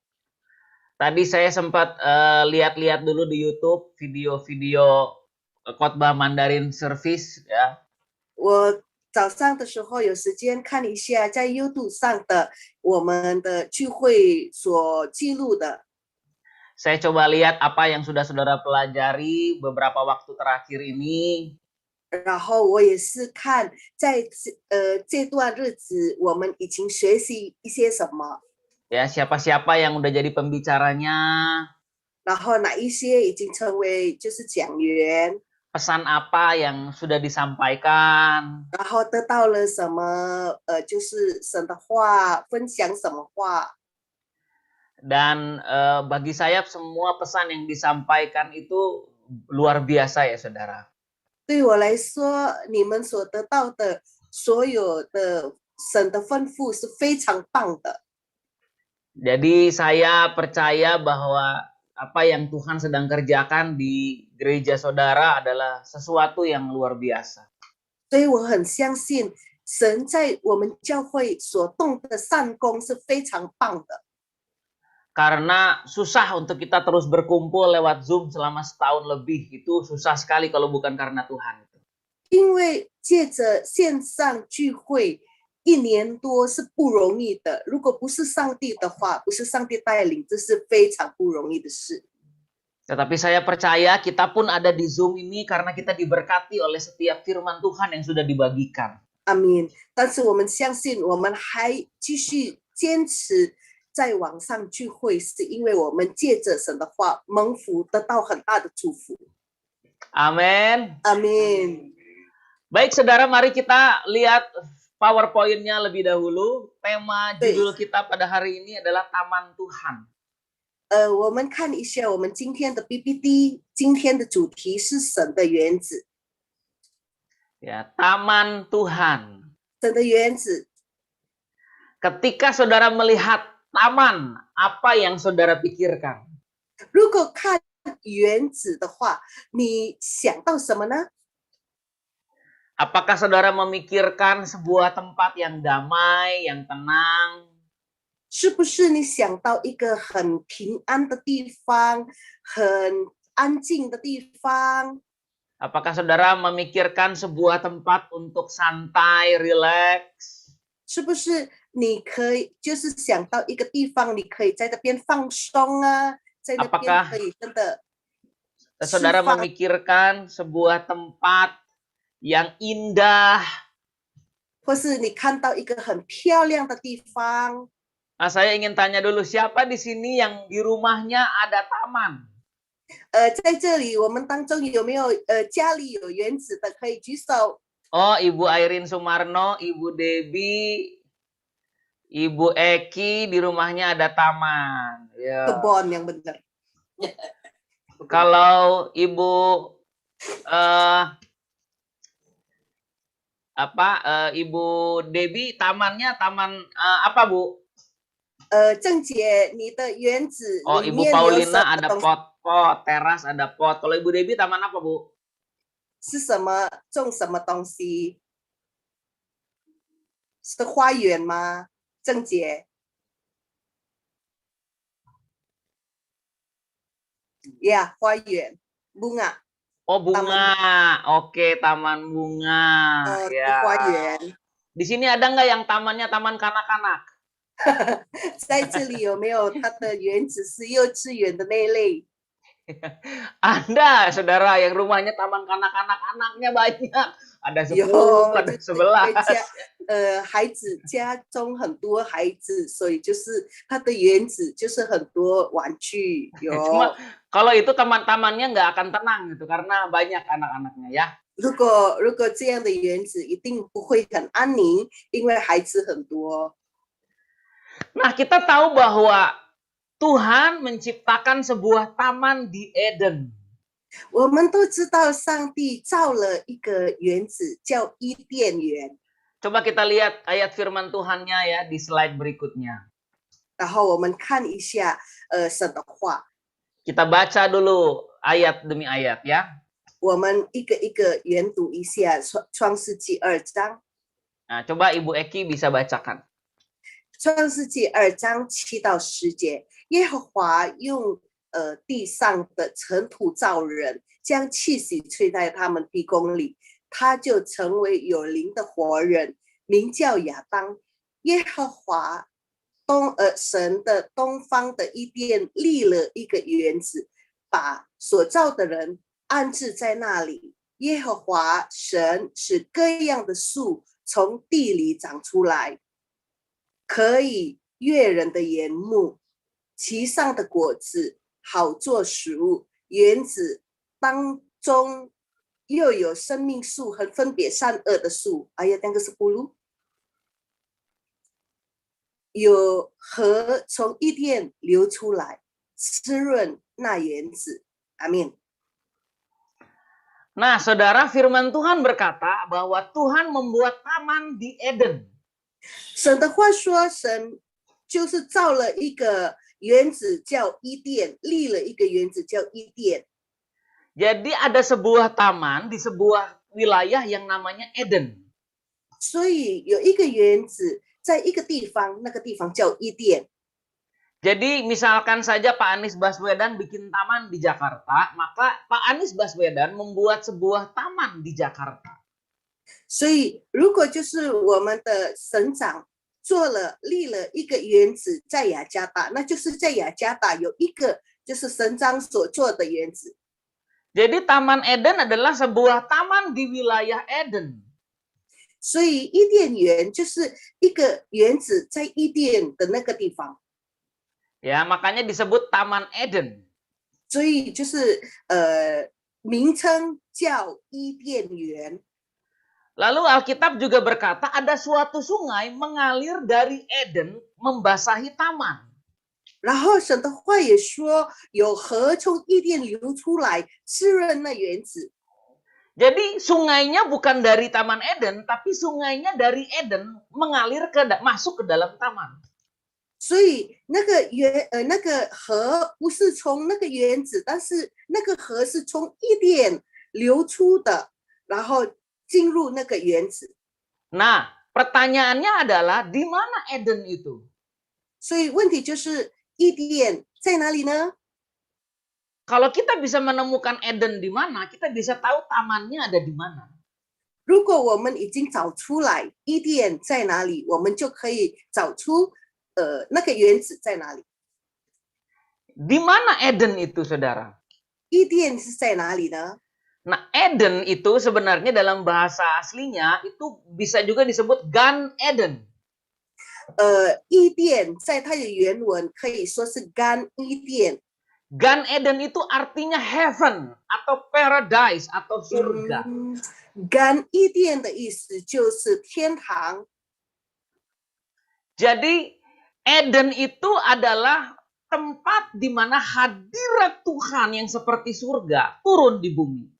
Tadi saya sempat lihat-lihat dulu di YouTube video-video khotbah Mandarin service ya. 我早上的时候有时间看一下在 YouTube 上的我们的聚会所记录的。 Saya coba lihat apa yang sudah saudara pelajari beberapa waktu terakhir ini. 然后我也是看在这段日子我们已经学习一些什么， Ya, siapa-siapa yang udah jadi pembicaranya, 然后哪一些已经成为就是讲员， pesan apa yang sudah disampaikan, 然后得到了什么就是神的话，分享什么话。 dan bagi saya semua pesan yang disampaikan itu luar biasa ya saudara. 对我来说，你们所得到的所有的神的吩咐是非常棒的。 Jadi saya percaya bahwa apa yang Tuhan sedang kerjakan di gereja saudara adalah sesuatu yang luar biasa. 所以我很相信神在我们教会所动的善功是非常棒的。 Karena susah untuk kita terus berkumpul lewat Zoom selama setahun lebih. Itu susah sekali kalau bukan karena Tuhan. 因为借着线上聚会1年多是不容易的，如果不是上帝的话，不是上帝带领，这是非常不容易的事。 Tetapi saya percaya kita pun ada di Zoom ini karena kita diberkati oleh setiap firman Tuhan yang sudah dibagikan. 阿明，但是我们相信，我们还继续坚持在网上聚会，是因为我们借着神的话蒙福，得到很大的祝福。 Amin. 阿明。 Baik saudara, mari kita lihat PowerPoint-nya lebih dahulu. Tema judul kita pada hari ini adalah Taman Tuhan. 我们看一下我们今天的 PPT， 今天的主题是神的园子。 Ya, Taman Tuhan. 神的园子， Ketika saudara melihat taman, apa yang saudara pikirkan? 如果看园子的话，你想到什么呢？ Apakah saudara memikirkan sebuah tempat yang damai, yang tenang? 是不是你想到一个很平安的地方，很安静的地方？ Apakah saudara memikirkan sebuah tempat untuk santai, rileks? 是不是你可以就是想到一个地方，你可以在这边放松啊，在那边 Apakah 可以真的 saudara 释放 memikirkan sebuah tempat yang indah? 或是你看到一个很漂亮的地方？ Nah, saya ingin tanya dulu, siapa di sini yang di rumahnya ada taman? 在这里我们当中有没有家里有园子的可以举手？ Oh, Ibu Airin Sumarno, Ibu Debbie, Ibu Eki di rumahnya ada taman. Ya. kebon yang benar. Kalau Ibu Ibu Debbie tamannya taman apa Bu? 郑姐，你的园子 Oh, 里 Ibu 面有什 Paulina 么 ada 东西？ pot-pot, teras ada pot. Kalau Ibu Debbie taman apa Bu? 是什么？种什么东西？是花园吗？郑姐？Ya, 花园，bunga， Oh, bunga. Oke, taman bunga. 是花 Ya. 园。 Di sini ada nggak yang tamannya taman kanak-kanak? 在这里有没有它的园子是幼稚园的那一类？ Anda, saudara, yang rumahnya taman kanak-kanak, anaknya banyak. Ada 10, 有，ada 就是因为 11. 孩子家中很多孩子，所以就是他的园子就是很多玩具。有， Cuma kalau itu taman-tamannya nggak akan tenang gitu karena banyak anak-anaknya ya. 如果这样的园子一定不会很安宁，因为孩子很多。 Nah, kita tahu bahwa Tuhan menciptakan sebuah taman di Eden. 我们都知道上帝造了一个园子叫伊甸园， Coba kita lihat ayat firman Tuhannya ya di slide berikutnya. 然后我们看一下神的话， Kita baca dulu ayat demi ayat ya. 我们一个一个研读一下创世纪2章。 Nah, coba Ibu Eki bisa bacakan. 创世纪2章7到10节，耶和华用地上的尘土造人，将气息吹在他们鼻孔里，他就成为有灵的活人，名叫亚当。耶和华神的东方的伊甸立了一个园子，把所造的人安置在那里。耶和华神使各样的树从地里长出来，可以悦人的眼目，其上的果子好做食物。园子当中又有生命树和分别善恶的树。ayat yang ke-10， 有河从伊甸流出来，滋润那园子。阿们。 Nah, saudara, firman Tuhan berkata bahwa Tuhan membuat taman di Eden. 神的话说，神就是造了一个园子叫伊甸，立了一个园子叫伊甸。 Jadi ada sebuah taman di sebuah wilayah yang namanya Eden. 所以有一个园子在一个地方，那个地方叫伊甸。 Jadi misalkan saja Pak Anies Baswedan bikin taman di Jakarta, maka Pak Anies Baswedan membuat sebuah taman di Jakarta. 所以如果就是我们的省长立了一个园子在雅加达，那就是在雅加达有一个就是省长所做的园子。 Jadi Taman Eden adalah sebuah taman di wilayah Eden. 所以伊甸园就是一个园子在伊甸的那个地方。 Ya, makanya disebut Taman Eden. 所以就是名称叫伊甸园。 Lalu Alkitab juga berkata ada suatu sungai mengalir dari Eden membasahi taman. 然后神的话也说，有河从伊甸流出来，滋润那园子。 Jadi sungainya bukan dari Taman Eden, tapi sungainya dari Eden mengalir masuk ke dalam taman. 所以那个河不是从那个园子，但是那个河是从伊甸流出的，然后进入那个园子。 Nah, pertanyaannya adalah di mana Eden itu? 所以问题就是伊甸在哪里呢？ Kalau kita bisa menemukan Eden di mana, kita bisa tahu tamannya ada di mana. 如果我们已经找出来伊甸在哪里，我们就可以找出那个园子在哪里。 Di mana Eden itu, saudara? 伊甸是在哪里呢？ Nah, Eden itu sebenarnya dalam bahasa aslinya itu bisa juga disebut Gan Eden. 伊甸在它的原文可以说是干伊甸。 Gan Eden itu artinya heaven atau paradise atau surga. 干伊甸的意思就是天堂。 Jadi Eden itu adalah tempat di mana hadirat Tuhan yang seperti surga turun di bumi.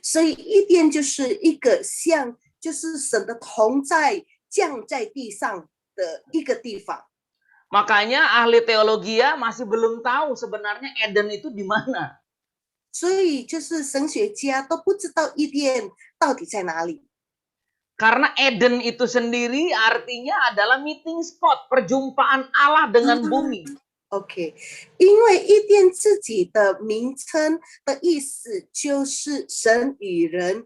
所以伊甸就是一个像，就是神的同在降在地上的一个地方。 Makanya ahli teologi masih belum tahu sebenarnya Eden itu di mana. 所以就是神学家都不知道伊甸到底在哪里。 Karena Eden itu sendiri artinya adalah meeting spot, perjumpaan Allah dengan bumi. OK， 因为伊甸自己的名称的意思就是神与人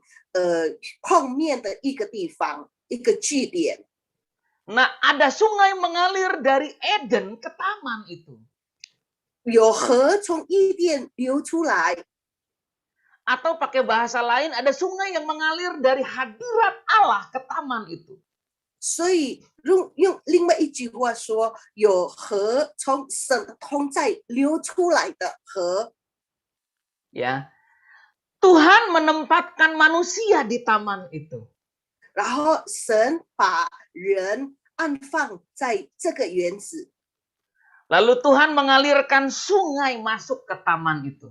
碰面的一个地方，一个据点。 Nah, ada sungai mengalir dari Eden ke taman itu. 有河从伊甸流出来， Atau pakai bahasa lain, ada sungai yang mengalir dari hadirat Allah ke taman itu. 所以用另外一句话说，有河从神的同在流出来的河。 Ya, Tuhan menempatkan manusia di taman itu. 然后神把人安放在这个园子， Lalu Tuhan mengalirkan sungai masuk ke taman itu.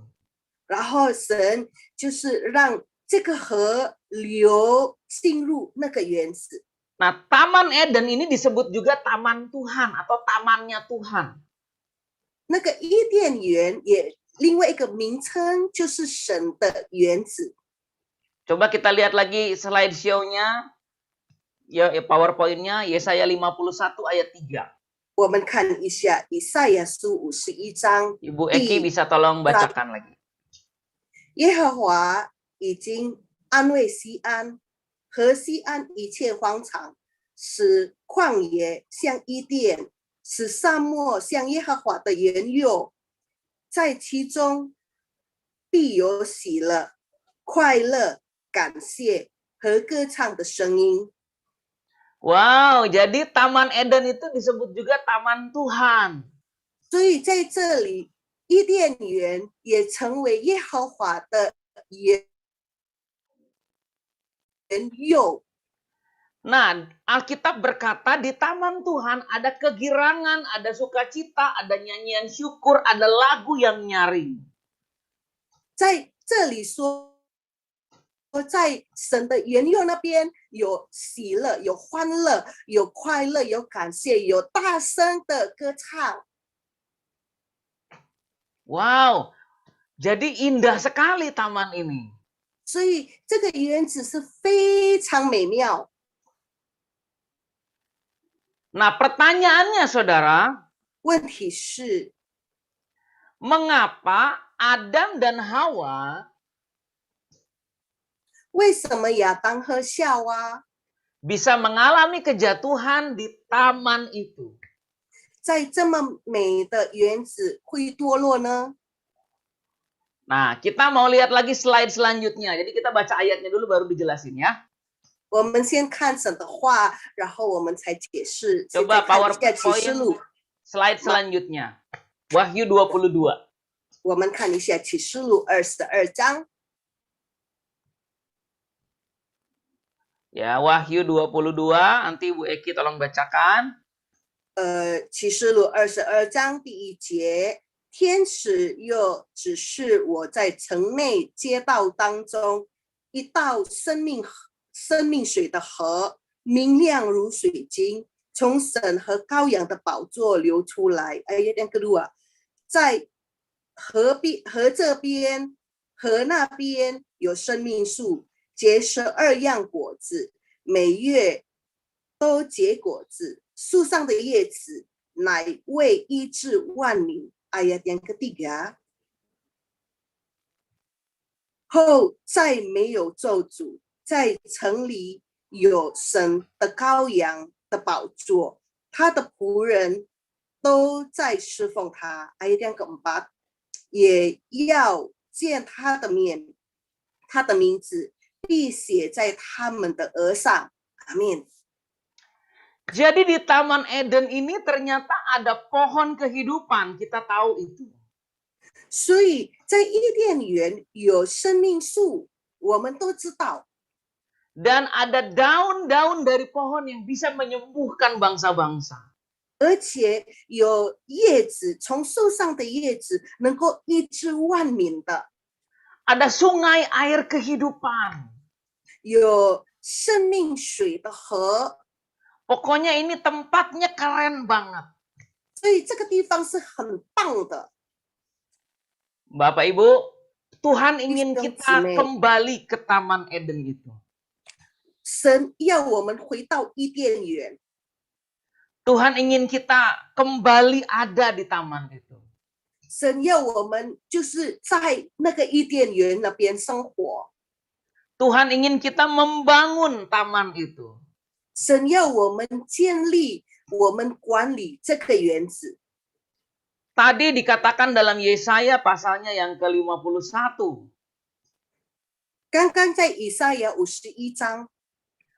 然后神就是让这个河流进入那个园子。 Nah, Taman Eden ini disebut juga taman Tuhan atau tamannya Tuhan. 那个伊甸园也另外一个名称就是神的园子。 Coba kita lihat lagi slide show-nya, ya PowerPoint-nya, Yesaya 51 ayat 3. 我们看一下以赛亚书51章， Ibu Eki bisa tolong bacakan lagi. 耶和华已经安慰西安和西安一切荒场，使旷野像伊甸，使沙漠像耶和华的园囿，在其中必有喜乐、快乐、感谢和歌唱的声音。 Wow, jadi Taman Eden itu disebut juga taman Tuhan. 所以在这里，伊甸园也成为耶和华的园囿。 Nah, Alkitab berkata di taman Tuhan ada kegirangan, ada sukacita, ada nyanyian syukur, ada lagu yang nyaring. 在这里说，在神的园囿那边有喜乐，有欢乐，有快乐，有感谢，有大声的歌唱。 Wow, jadi indah sekali taman ini. 所以这个园子是非常美妙。 Nah, pertanyaannya saudara, 问题是， mengapa Adam dan Hawa 为什么亚当和夏娃 bisa mengalami kejatuhan di taman itu? 在这么美的园子会堕落呢？ Nah, kita mau lihat lagi slide selanjutnya. Jadi kita baca ayatnya dulu baru dijelasin ya. 我们先看神的话，然后我们才解释。现 Coba 在看一下启示 PowerPoint 录， slide selanjutnya. Wahyu 22. 我们看一下启示录22章。 Ya, Wahyu 22. Nanti Bu Eki tolong bacakan. 启示录22章第1节，天使又指示我在城内街道当中一道生命水的河，明亮如水晶，从神和羔羊的宝座流出来。哎呀，两个路啊，在河这边、河那边有生命树，结12样果子，每月都结果子。树上的叶子乃为医治万民。哎呀，两个地啊！后再没有咒诅，在城里有神的羔羊的宝座，他的仆人都在侍奉他。哎呀，两个4，也要见他的面，他的名字必写在他们的额上。阿们。 Jadi di Taman Eden ini ternyata ada pohon kehidupan, kita tahu itu. 所以在伊甸园有生命树，我们都知道。 Dan ada daun-daun dari pohon yang bisa menyembuhkan bangsa-bangsa. 而且有叶子，从树上的叶子能够医治万民的。 Ada sungai air kehidupan. 有生命水的河。 Pokoknya ini tempatnya keren banget. 所以这个地方是很棒的。 Bapak Ibu, Tuhan ingin kita kembali ke Taman Eden itu. 神要我们回到伊甸园。 Tuhan ingin kita kembali ada di taman itu. 神要我们就是在那个伊甸园那边生活。 Tuhan ingin kita membangun taman itu. 神要我们建立、我们管理这个园子。Tadi dikatakan dalam Yesaya pasalnya yang ke-51. 刚刚在以赛亚51章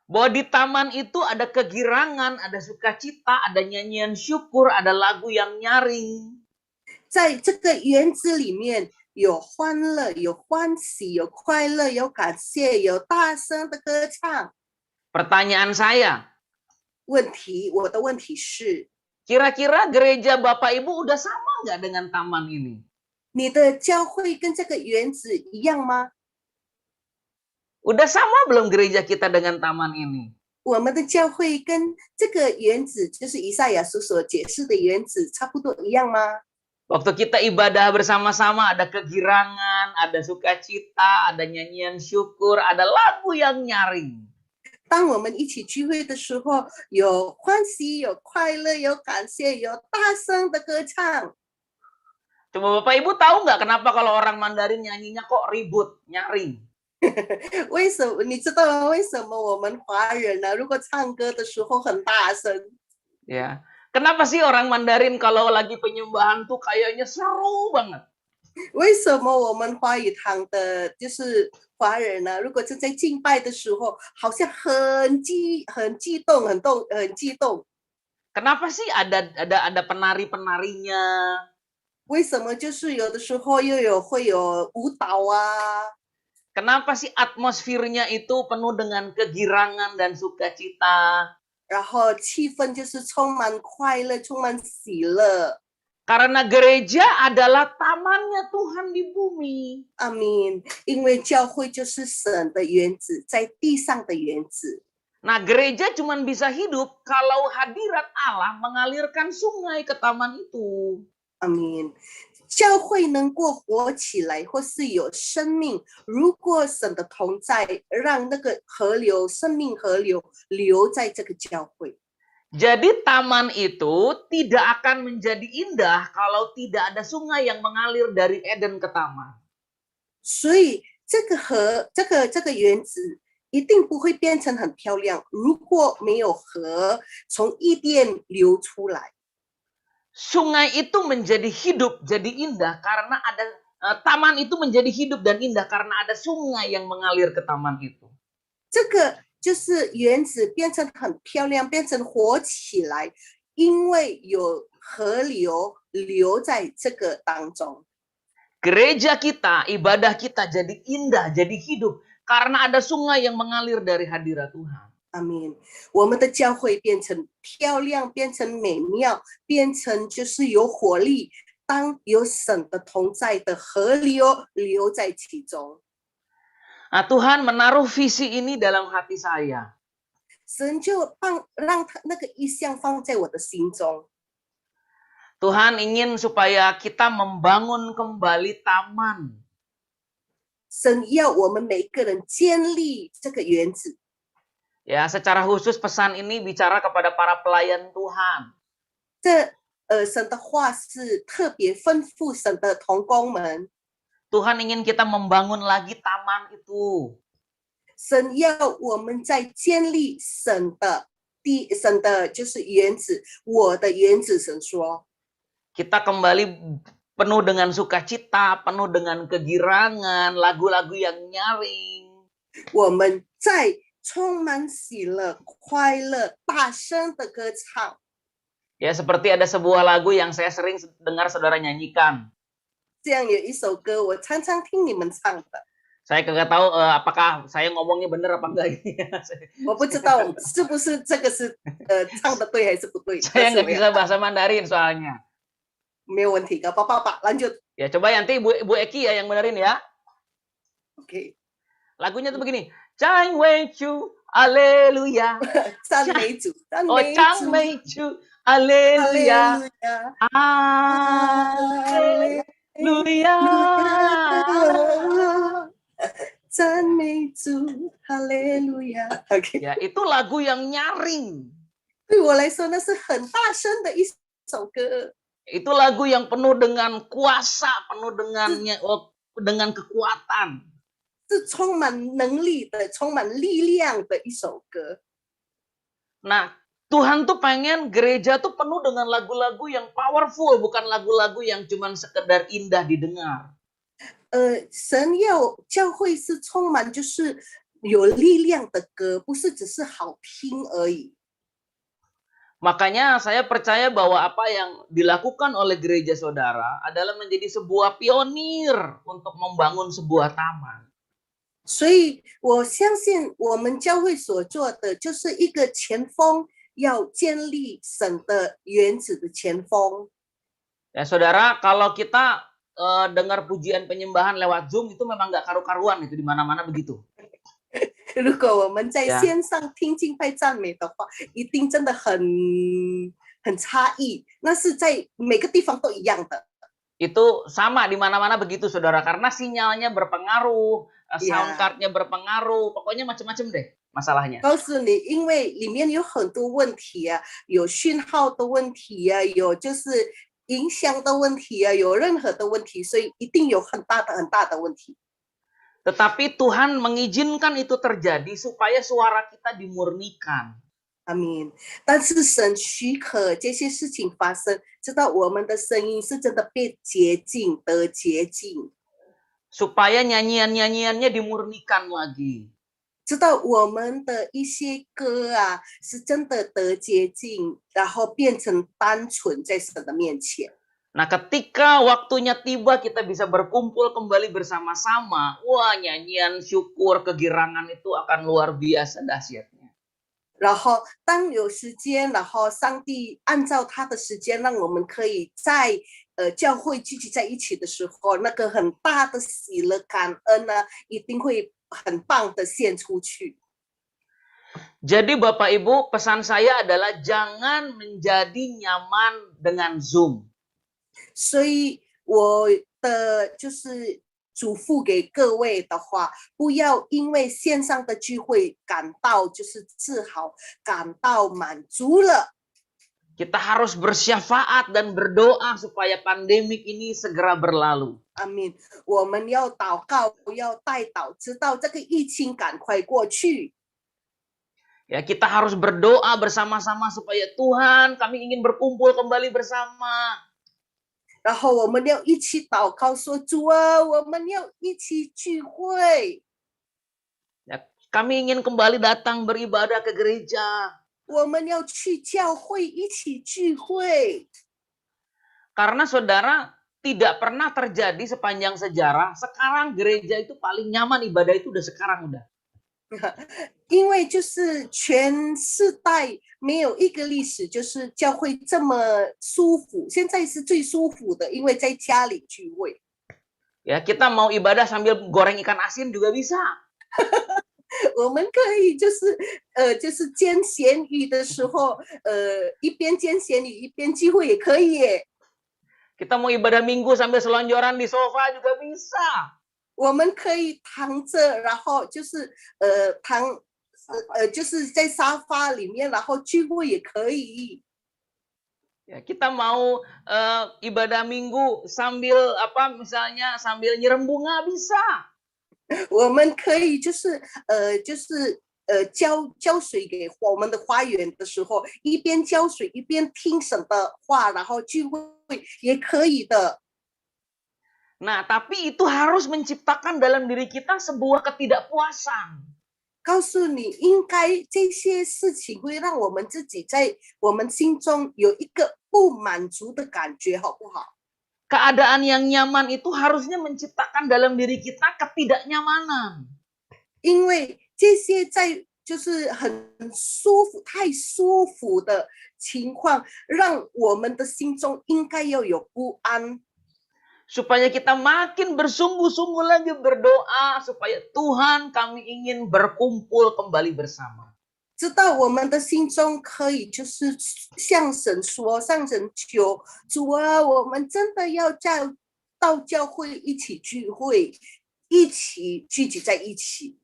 Bahwa di taman itu ada kegirangan, ada sukacita, ada nyanyian syukur, ada lagu yang nyaring. 在这个园子里面有欢乐，有欢喜，有快乐，有感谢，有大声的歌唱。 Pertanyaan saya, 我的问题是， kira-kira gereja Bapak Ibu udah sama nggak dengan taman ini? 你的教会跟这个园子一样吗？ Udah sama belum gereja kita dengan taman ini? 我们的教会跟这个园子，就是以赛亚书所解释的园子，差不多一样吗？ Waktu kita ibadah bersama-sama ada kegirangan, ada sukacita, ada nyanyian syukur, ada lagu yang nyaring. 当我们一起聚会的时候，有欢喜，有快乐，有感谢，有大声的歌唱。 Coba Bapak Ibu tahu nggak kenapa kalau orang Mandarin nyanyinya kok ribut, nyaring? 为什么？你知道吗？为什么我们华人呢？如果唱歌的时候很大声， Ya, kenapa sih orang Mandarin kalau lagi penyembahan tuh kayaknya seru banget? 为什么我们华语堂的，就是华人呢？如果是在敬拜的时候，好像很激动，很激动。 Kenapa sih ada penari-penarinya? 为什么就是有的时候会有舞蹈啊？ Kenapa sih atmosfernya itu penuh dengan kegirangan dan sukacita? 然后气氛就是充满快乐，充满喜乐。 Karena gereja adalah tamannya Tuhan di bumi. 阿明，因为教会就是神的园子，在地上的园子。 Nah, gereja cuma bisa hidup kalau hadirat Allah mengalirkan sungai ke taman itu. 阿明，教会能够活起来，或是有生命，如果神的同在，让那个河流、生命河流流在这个教会。 Jadi taman itu tidak akan menjadi indah kalau tidak ada sungai yang mengalir dari Eden ke taman. 所以这个河，这个园子一定不会变成很漂亮，如果没有河从伊甸流出来。 Sungai itu menjadi hidup, jadi indah karena ada taman itu menjadi hidup dan indah karena ada sungai yang mengalir ke taman itu. 这个就是园子变成很漂亮，变成活起来，因为有河流流在这个当中。 Gereja kita, ibadah kita jadi indah, jadi hidup karena ada sungai yang mengalir dari hadirat Tuhan. 阿明，我们的教会变成漂亮，变成美妙，变成就是有活力。当有神的同在的河流流在其中， Nah, Tuhan menaruh visi ini dalam hati saya. 神就让他那个意象放在我的心中。 Tuhan ingin supaya kita membangun kembali taman. 神要我们每个人建立这个园子。 Ya, secara khusus pesan ini bicara kepada para pelayan Tuhan. 这神的话是特别吩咐神的同工们， Tuhan ingin kita membangun lagi taman itu. 神要我们在建立神的就是园子，我的园子。神说， Kita kembali penuh dengan sukacita, penuh dengan kegirangan, lagu-lagu yang nyaring. 我们在充满喜乐、快乐、大声的歌唱。 Ya, seperti ada sebuah lagu yang saya sering dengar saudara nyanyikan. 这样有一首歌，我常常听你们唱的， Saya kagak tahu apakah saya ngomongnya benar apa enggak ini. 我不知道是不是这个是唱的对还是不对。 Saya nggak bisa bahasa Mandarin soalnya. 没有问题的，Pak, lanjut. Ya, coba nanti Bu Eki ya yang benerin ya. OK， Lagunya tuh begini. Chang Wei Chu, Haleluya. 赞美主，赞 Oh, 美 Chang 主， Wei Chu, Haleluya. 哈利路亚， Haleluya. 赞美主，哈利路亚。OK， Ya, itu lagu yang nyaring. 对我来说那是很大声的一首歌， Itu lagu yang penuh dengan kuasa, penuh dengan kekuatan. 是充满能力的、充满力量的一首歌。 Nah, Tuhan tuh pengen gereja tuh penuh dengan lagu-lagu yang powerful, bukan lagu-lagu yang cuman sekedar indah didengar. 神要教会是充满就是有力量的歌，不是只是好听而已。 Makanya saya percaya bahwa apa yang dilakukan oleh gereja saudara adalah menjadi sebuah pionir untuk membangun sebuah taman. 所以我相信我们教会所做的就是一个前锋，要建立神的原子的前锋。 Ya saudara, kalau kita dengar pujian penyembahan lewat Zoom itu memang nggak karu-karuan itu di mana-mana begitu. 如果我们在 Yeah. 线上听敬拜赞美的话，一定真的很差异，那是在每个地方都一样的。 Itu sama di mana-mana begitu saudara, karena sinyalnya berpengaruh, sound Yeah. cardnya berpengaruh, pokoknya macam-macam deh masalahnya. 告诉你，因为里面有很多问题啊，有讯号的问题啊，有就是影响的问题啊，有任何的问题，所以一定有很大的问题。 Tetapi Tuhan mengizinkan itu terjadi supaya suara kita dimurnikan. 阿明，但是神许可这些事情发生，知道我们的声音是真的被洁净得洁净， Supaya nyanyian-nyanyiannya dimurnikan lagi. 知道我们的一些歌啊是真的得洁净，然后变成单纯在神的面前。 Nah, ketika waktunya tiba kita bisa berkumpul kembali bersama-sama, wah nyanyian syukur, kegirangan itu akan luar biasa dahsyatnya. 然后当有时间，然后上帝按照他的时间，让我们可以在教会聚集在一起的时候，那个很大的喜乐感恩呢，一定会很棒的献出去。 Jadi Bapak Ibu, pesan saya adalah jangan menjadi nyaman dengan Zoom. 所以我的就是嘱咐给各位的话，不要因为线上的聚会感到就是自豪，感到满足了。 Kita harus bersyafaat dan berdoa supaya pandemik ini segera berlalu. 阿明，我们要祷告，要代祷，直到这个疫情赶快过去。 Ya, kita harus berdoa bersama-sama supaya Tuhan, kami ingin berkumpul kembali bersama. 然后我们要一起祷告说，主啊，我们要一起聚会， Ya, kami ingin kembali datang beribadah ke gereja. 我们要去教会一起聚会。 Karena saudara, tidak pernah terjadi sepanjang sejarah. Sekarang gereja itu paling nyaman ibadah itu udah sekarang udah. 因为就是全世代没有一个历史，就是教会这么舒服，现在是最舒服的，因为在家里聚会。 Ya, kita mau ibadah sambil goreng ikan asin juga bisa. 我们可以就是煎咸鱼的时候，一边煎咸鱼一边聚会也可以耶。 Kita mau ibadah minggu sambil selonjoran di sofa juga bisa. 我们可以躺着，然后就是就是在沙发里面，然后聚会也可以。 Ya, kita mau ibadah minggu sambil apa misalnya sambil nyirem bunga bisa. 我们可以就是浇水给我们的花园的时候，一边浇水一边听神的话，然后聚会也可以的。 Nah, tapi itu harus menciptakan dalam diri kita sebuah ketidakpuasan. 告诉你，应该这些事情会让我们自己在我们心中有一个不满足的感觉，好不好？ Keadaan yang nyaman itu harusnya menciptakan dalam diri kita ketidaknyamanan. 因为这些在就是很舒服、太舒服的情况，让我们的心中应该要有不安。 Supaya kita makin bersungguh-sungguh lagi berdoa supaya Tuhan kami ingin berkumpul kembali bersama. 知道我们的心中可以就是向神说、向神求，主啊，我们真的要到教会一起聚会，一起聚集在一起。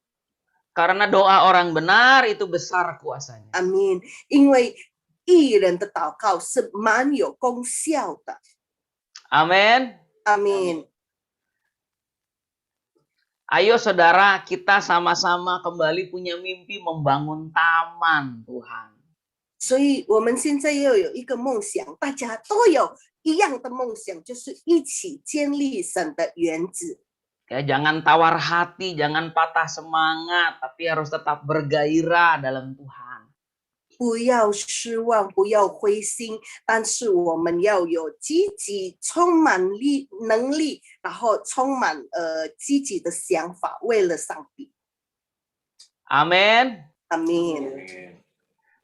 Karena doa orang benar itu besar kuasanya. 阿明，因为艺人的祷告是蛮有功效的。 Amin. 阿明， Ayo saudara, kita sama-sama kembali punya mimpi membangun taman Tuhan. 所以我们现在要有一个梦想，大家都有一样的梦想，就是一起建立神的园子。 Ya, jangan tawar hati, jangan patah semangat, tapi harus tetap bergairah dalam Tuhan. 不要失望，不要灰心，但是我们要有积极、充满能力，然后充满积极的想法，为了上帝。 Amin. Amin.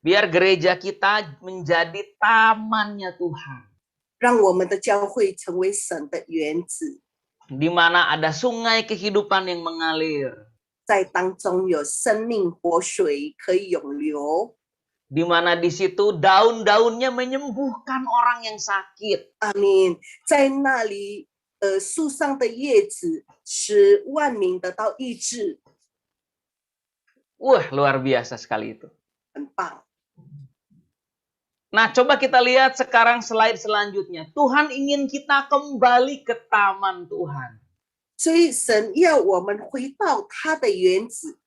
Biar gereja kita menjadi tamannya Tuhan. 让我们的教会成为神的园子， Di mana ada sungai kehidupan yang mengalir. 在当中有生命活水可以涌流。 Di mana di situ daun-daunnya menyembuhkan orang yang sakit. 阿明，在那里，树上的叶子使万民得到医治， Wah, luar biasa sekali itu. 很棒。 Nah, coba kita lihat sekarang slide selanjutnya. Tuhan ingin kita kembali ke taman Tuhan. 所以神要我们回到他的园子。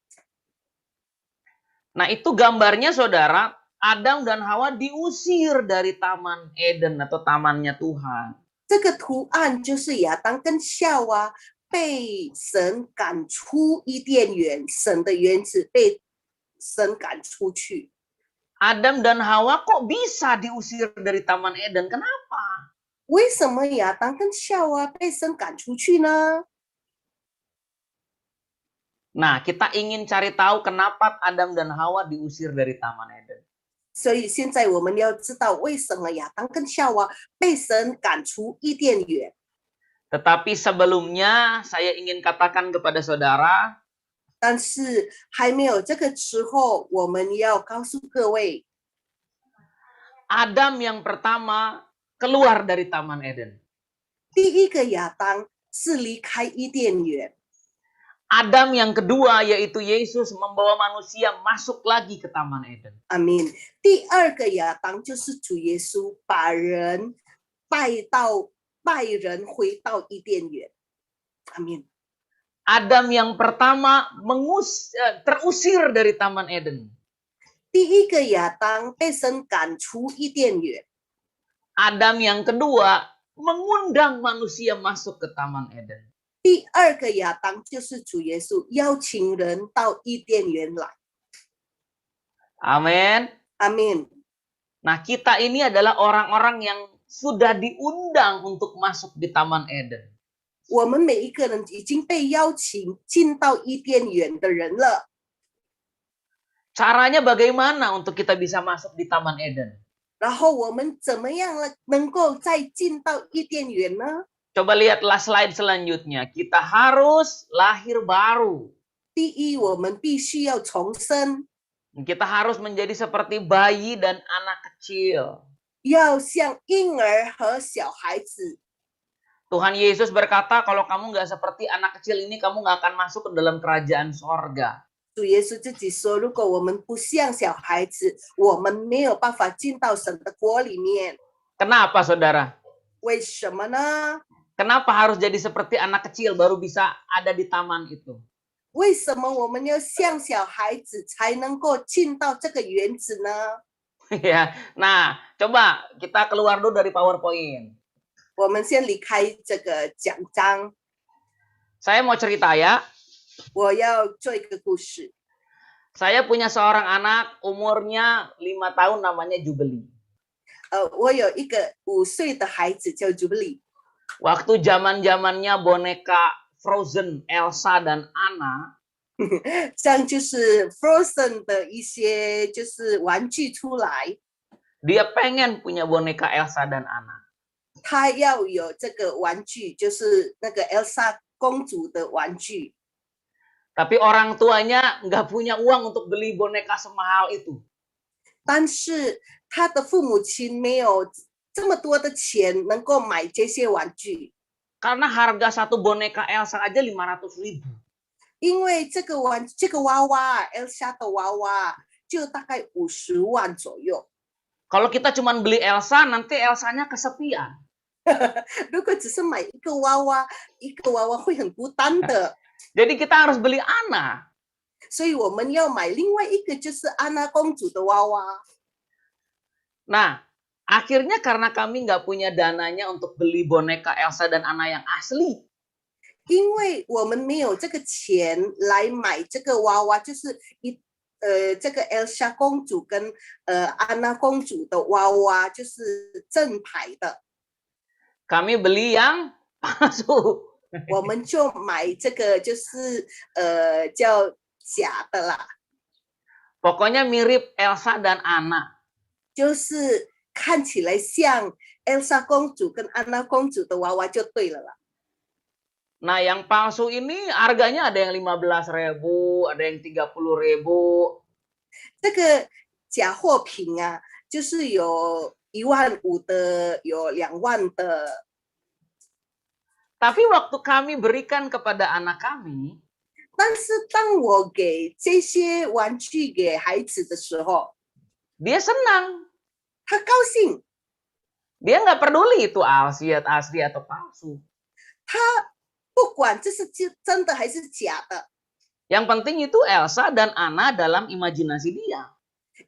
Nah, itu gambarnya saudara, Adam dan Hawa diusir dari taman Eden atau tamannya Tuhan. 这个图案就是亚当跟夏娃被神赶出伊甸园，神的园子被神赶出去。 Adam dan Hawa kok bisa diusir dari taman Eden? Kenapa? 为什么亚当跟夏娃被神赶出去呢？ Nah, kita ingin cari tahu kenapa Adam dan Hawa diusir dari taman Eden. 所以现在我们要知道为什么亚当跟夏娃被神赶出伊甸园。 Tetapi sebelumnya saya ingin katakan kepada saudara, 但是还没有这个时候，我们要告诉各位， Adam yang pertama keluar dari taman Eden. 第一个亚当是离开伊甸园， Adam yang kedua yaitu Yesus membawa manusia masuk lagi ke taman Eden. 阿明。第二个亚当就是主耶稣把人带人回到伊甸园，阿明。 Adam yang pertama terusir dari taman Eden. 第一个亚当被神赶出伊甸园， Adam yang kedua mengundang manusia masuk ke taman Eden. 第二个亚当就是主耶稣邀请人到伊甸园来， Amin. 阿明。 Nah, kita ini adalah orang-orang yang sudah diundang untuk masuk di taman Eden. 我们每一个人已经被邀请进到伊甸园的人了。 Caranya bagaimana untuk kita bisa masuk di taman Eden? 然后我们怎么样能够再进到伊甸园呢？ Coba lihatlah slide selanjutnya. Kita harus lahir baru. 第一，我们必须要重生， Kita harus menjadi seperti bayi dan anak kecil. 要像婴儿和小孩子。 Tuhan Yesus berkata, kalau kamu nggak seperti anak kecil ini, kamu nggak akan masuk ke dalam kerajaan sorga. 主耶稣自己说：“如果我们不像小孩子，我们没有办法进到神的国里面。 Kenapa, saudara? 为什么呢？ Kenapa harus jadi seperti anak kecil baru bisa ada di taman itu? 为什么我们要像小孩子才能够进到这个园子呢？ Ya, nah, coba kita keluar dulu dari PowerPoint. 我们先离开这个讲章， Saya mau cerita ya. 我要做一个故事。 Saya punya seorang anak umurnya 5 tahun namanya Jubilee. 我有一个5岁的孩子叫 Jubilee。 Waktu zaman-zamannya boneka Frozen, Elsa dan Anna, 这样就是 Frozen 的一些就是玩具出来， dia pengen punya boneka Elsa dan Anna. 他要有这个玩具，就是那个 Elsa 公主的玩具。 Tapi orang tuanya nggak punya uang untuk beli boneka semahal itu. 但是他的父母亲没有这么多的钱能够买这些玩具， Karena harga satu boneka Elsa aja 500.000. 因为这个娃娃 Elsa 的娃娃就大概50万左右。 Kalau kita cuma beli Elsa, nanti Elsanya kesepian. 如果只是买一个娃娃会很孤单的， Jadi kita harus beli Anna. 所以我们要买另外一个就是安娜公主的娃娃。Nah, akhirnya karena kami nggak punya dananya untuk beli boneka Elsa dan Anna yang asli, 因为我们没有这个钱来买这个娃娃，就是这个 Elsa 公主跟安娜公主的娃娃，就是正牌的， kami beli yang palsu. 我们就买这个就是叫假的啦， Pokoknya mirip Elsa dan Anna. 就是看起来像 Elsa 公主跟安娜公主的娃娃就对了啦。 Nah, yang palsu ini harganya ada yang 15.000, ada yang 30.000. 这个假货品啊，就是有15000的，有20000的。 Tapi waktu kami berikan kepada anak kami, 但是当我给这些玩具给孩子的时候， dia senang. 他高兴， Dia nggak peduli itu asli atau palsu. 他不管这是真的还是假的， Yang penting itu Elsa dan Anna dalam imajinasi dia.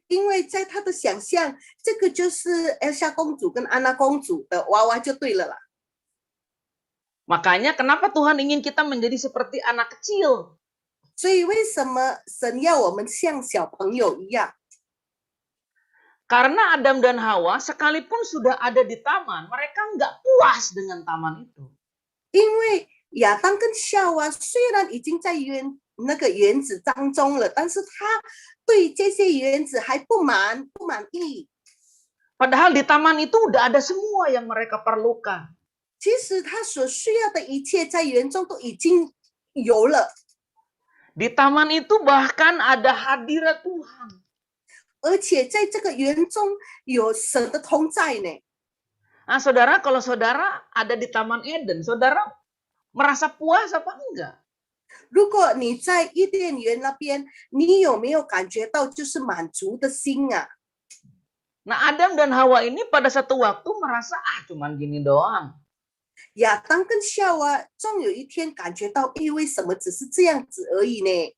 因为在他的想象，这个就是 Elsa 公主跟安娜公主的娃娃就对了啦。 Makanya kenapa Tuhan ingin kita menjadi seperti anak kecil? 所以为什么神要我们像小朋友一样？ Karena Adam dan Hawa sekalipun sudah ada di taman, mereka nggak puas dengan taman itu. 因为亚当跟夏娃虽然已经在那个园子当中了，但是他对这些园子还不满意。 Padahal di taman itu udah ada semua yang mereka perlukan. 其实他所需要的一切在园中都已经有了， Di taman itu bahkan ada hadirat Tuhan. 而且在这个园中有神的同在呢。 Nah, saudara, kalau saudara ada di Taman Eden, saudara merasa puas apa enggak? 如果你在伊甸园那边，你有没有感觉到就是满足的心啊？ Nah, Adam dan Hawa ini pada satu waktu merasa, cuman gini doang. 亚当跟夏娃终有一天感觉到，为什么只是这样子而已呢？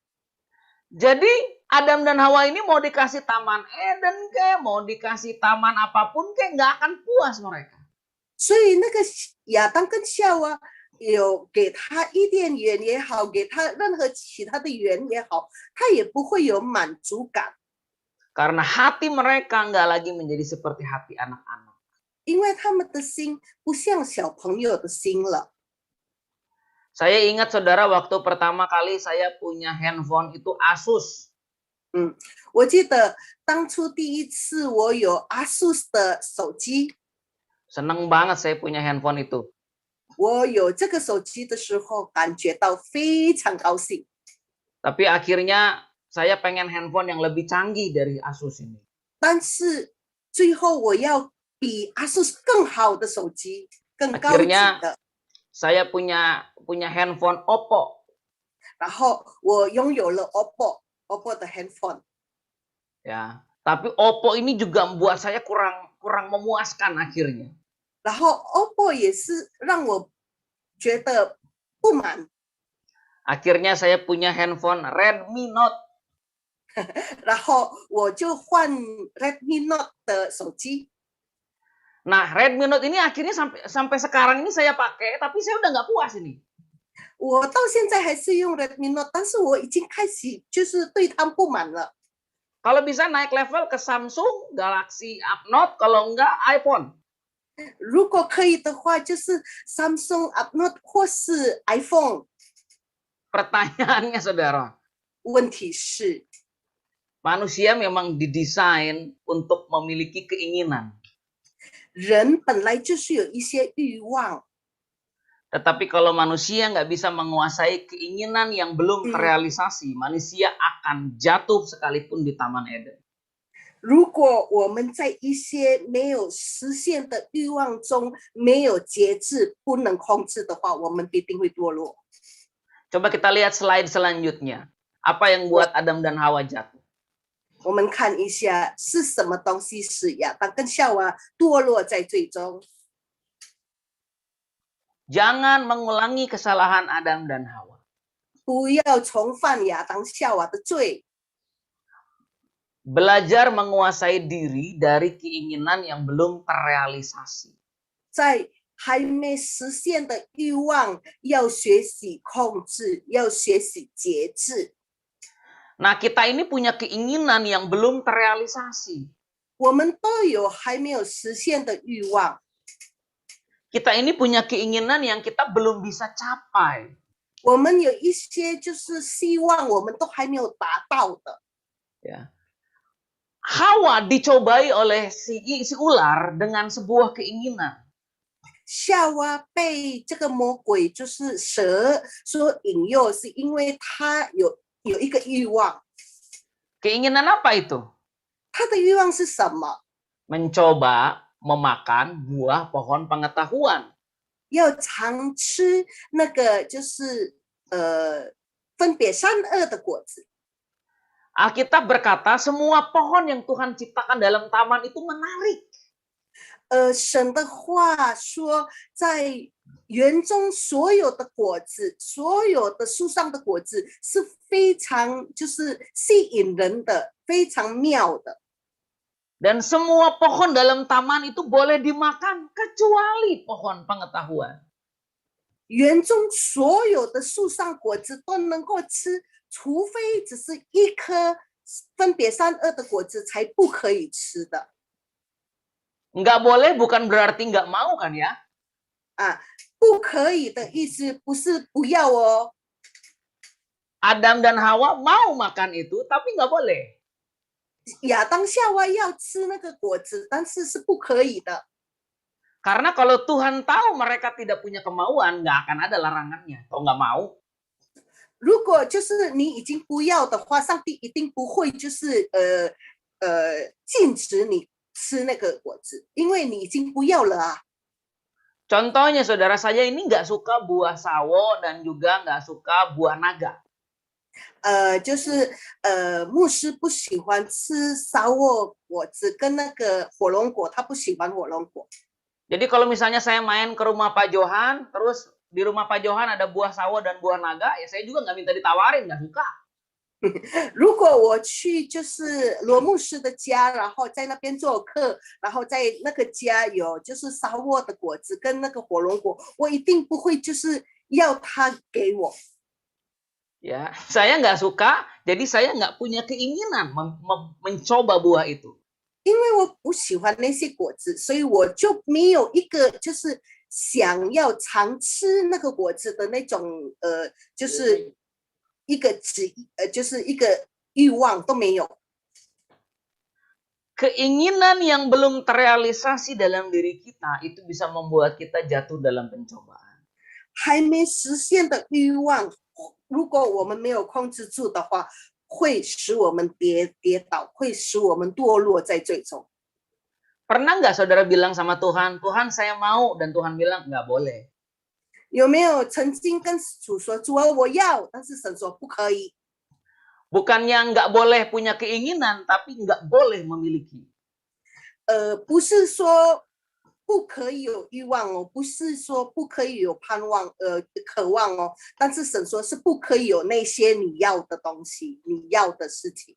Jadi Adam dan Hawa ini mau dikasih Taman Eden kek, mau dikasih taman apapun kek, nggak akan puas mereka. 所以那个亚当跟夏娃有给他伊甸园也好，给他任何其他的园也好，他也不会有满足感， Karena hati mereka nggak lagi menjadi seperti hati anak-anak. 因为他们的心不像小朋友的心了。 Saya ingat saudara waktu pertama kali saya punya handphone itu Asus. 我记得当初第一次我有 ASUS 的手机， Seneng banget saya punya handphone itu. 我有这个手机的时候，感觉到非常高兴。 Tapi akhirnya saya pengen handphone yang lebih canggih dari Asus ini. 但是最后我要比 ASUS 更好的手机，更高级 Akhirnya 的。 saya punya handphone Oppo. 然后我拥有了 OPPO 的 handphone。 Ya, tapi Oppo ini juga membuat saya kurang memuaskan akhirnya. 然后 OPPO 也是让我觉得不满， Akhirnya saya punya handphone Redmi Note. 然后我就换 Redmi Note 的手机。 Nah, Redmi Note ini akhirnya sampai sekarang ini saya pakai, tapi saya udah nggak puas ini. 我到现在还是用 Redmi Note， 但是我已经开始就是对它不满了。 Kalau bisa naik level ke Samsung, Galaxy Note, kalau enggak iPhone. 如果可以的话，就是 Samsung Note 或是 iPhone。 Pertanyaannya saudara, 问题是， manusia memang didesain untuk memiliki keinginan. 人本来就是有一些欲望， Tetapi kalau manusia nggak bisa menguasai keinginan yang belum terrealisasi, manusia akan jatuh sekalipun di Taman Eden. 如果我们在一些没有实现的欲望中没有节制、不能控制的话，我们必定会堕落。 Coba kita lihat slide selanjutnya. Apa yang buat Adam dan Hawa jatuh? 我们看一下是什么东西使亚当跟夏娃堕落在最终。 Jangan mengulangi kesalahan Adam dan Hawa. 不要重犯亚当夏娃的罪， belajar menguasai diri dari keinginan yang belum terrealisasi. 在还没实现的欲望，要学习控制，要学习节制。 Nah, kita ini punya keinginan yang belum terrealisasi. 我们都有还没有实现的欲望， Kita ini punya keinginan yang kita belum bisa capai. 我们有一些就是希望，我们都还没有达到的。 Ya. Hawa dicobai oleh si ular dengan sebuah keinginan. 夏娃被这个魔鬼就是蛇所引诱，是因为他有一个欲望， Keinginan apa itu? 他的欲望是什么？ Mencoba memakan buah pohon pengetahuan. 要尝吃那个就是分别善恶的果子。 Alkitab berkata semua pohon yang Tuhan ciptakan dalam taman itu menarik. 神的话说，在园中所有的果子，所有的树上的果子是非常就是吸引人的，非常妙的。 Dan semua pohon dalam taman itu boleh dimakan kecuali pohon pengetahuan. 园中所有的树上果子都能够吃，除非只是一颗分别善恶的果子才不可以吃的。 Nggak boleh bukan berarti nggak mau kan ya? 不可以的意思不是不要哦。 Adam dan Hawa mau makan itu tapi nggak boleh. 亚当夏娃要吃那个果子，但是是不可以的。 Karena kalau Tuhan tahu mereka tidak punya kemauan, nggak akan ada larangannya. Kalau nggak mau, 如果就是你已经不要的话，上帝一定不会就是禁止你吃那个果子，因为你已经不要了啊。 contohnya saudara saya ini nggak suka buah sawo dan juga nggak suka buah naga. 就是牧师不喜欢吃沙沃果子跟那个火龙果，他不喜欢火龙果。 Jadi kalau misalnya saya main ke rumah Pak Johan, terus di rumah Pak Johan ada buah sawo dan buah naga, ya saya juga nggak minta ditawarin, nggak suka. 如果我去就是罗牧师的家，然后在那边做客，然后在那个家有就是沙沃的果子跟那个火龙果，我一定不会就是要他给我。 Ya, saya nggak suka, jadi saya nggak punya keinginan mencoba buah itu. 因为我不喜欢那些果子，所以我就没有一个就是想要常吃那个果子的那种就是一个就是一个欲望都没有。 Keinginan yang belum terrealisasi dalam diri kita itu bisa membuat kita jatuh dalam pencobaan. 还没实现的欲望，如果我们没有控制住的话，会使我们跌倒，会使我们堕落在最终。 Pernah nggak saudara bilang sama Tuhan, Tuhan saya mau, dan Tuhan bilang nggak boleh. 有没有曾经跟主说，主啊，我要，但是神说不可以。 Bukannya nggak boleh punya keinginan, tapi nggak boleh memiliki. 不是说不可以有欲望哦，不是说不可以有盼望，渴望哦，但是神说是不可以有那些你要的东西，你要的事情。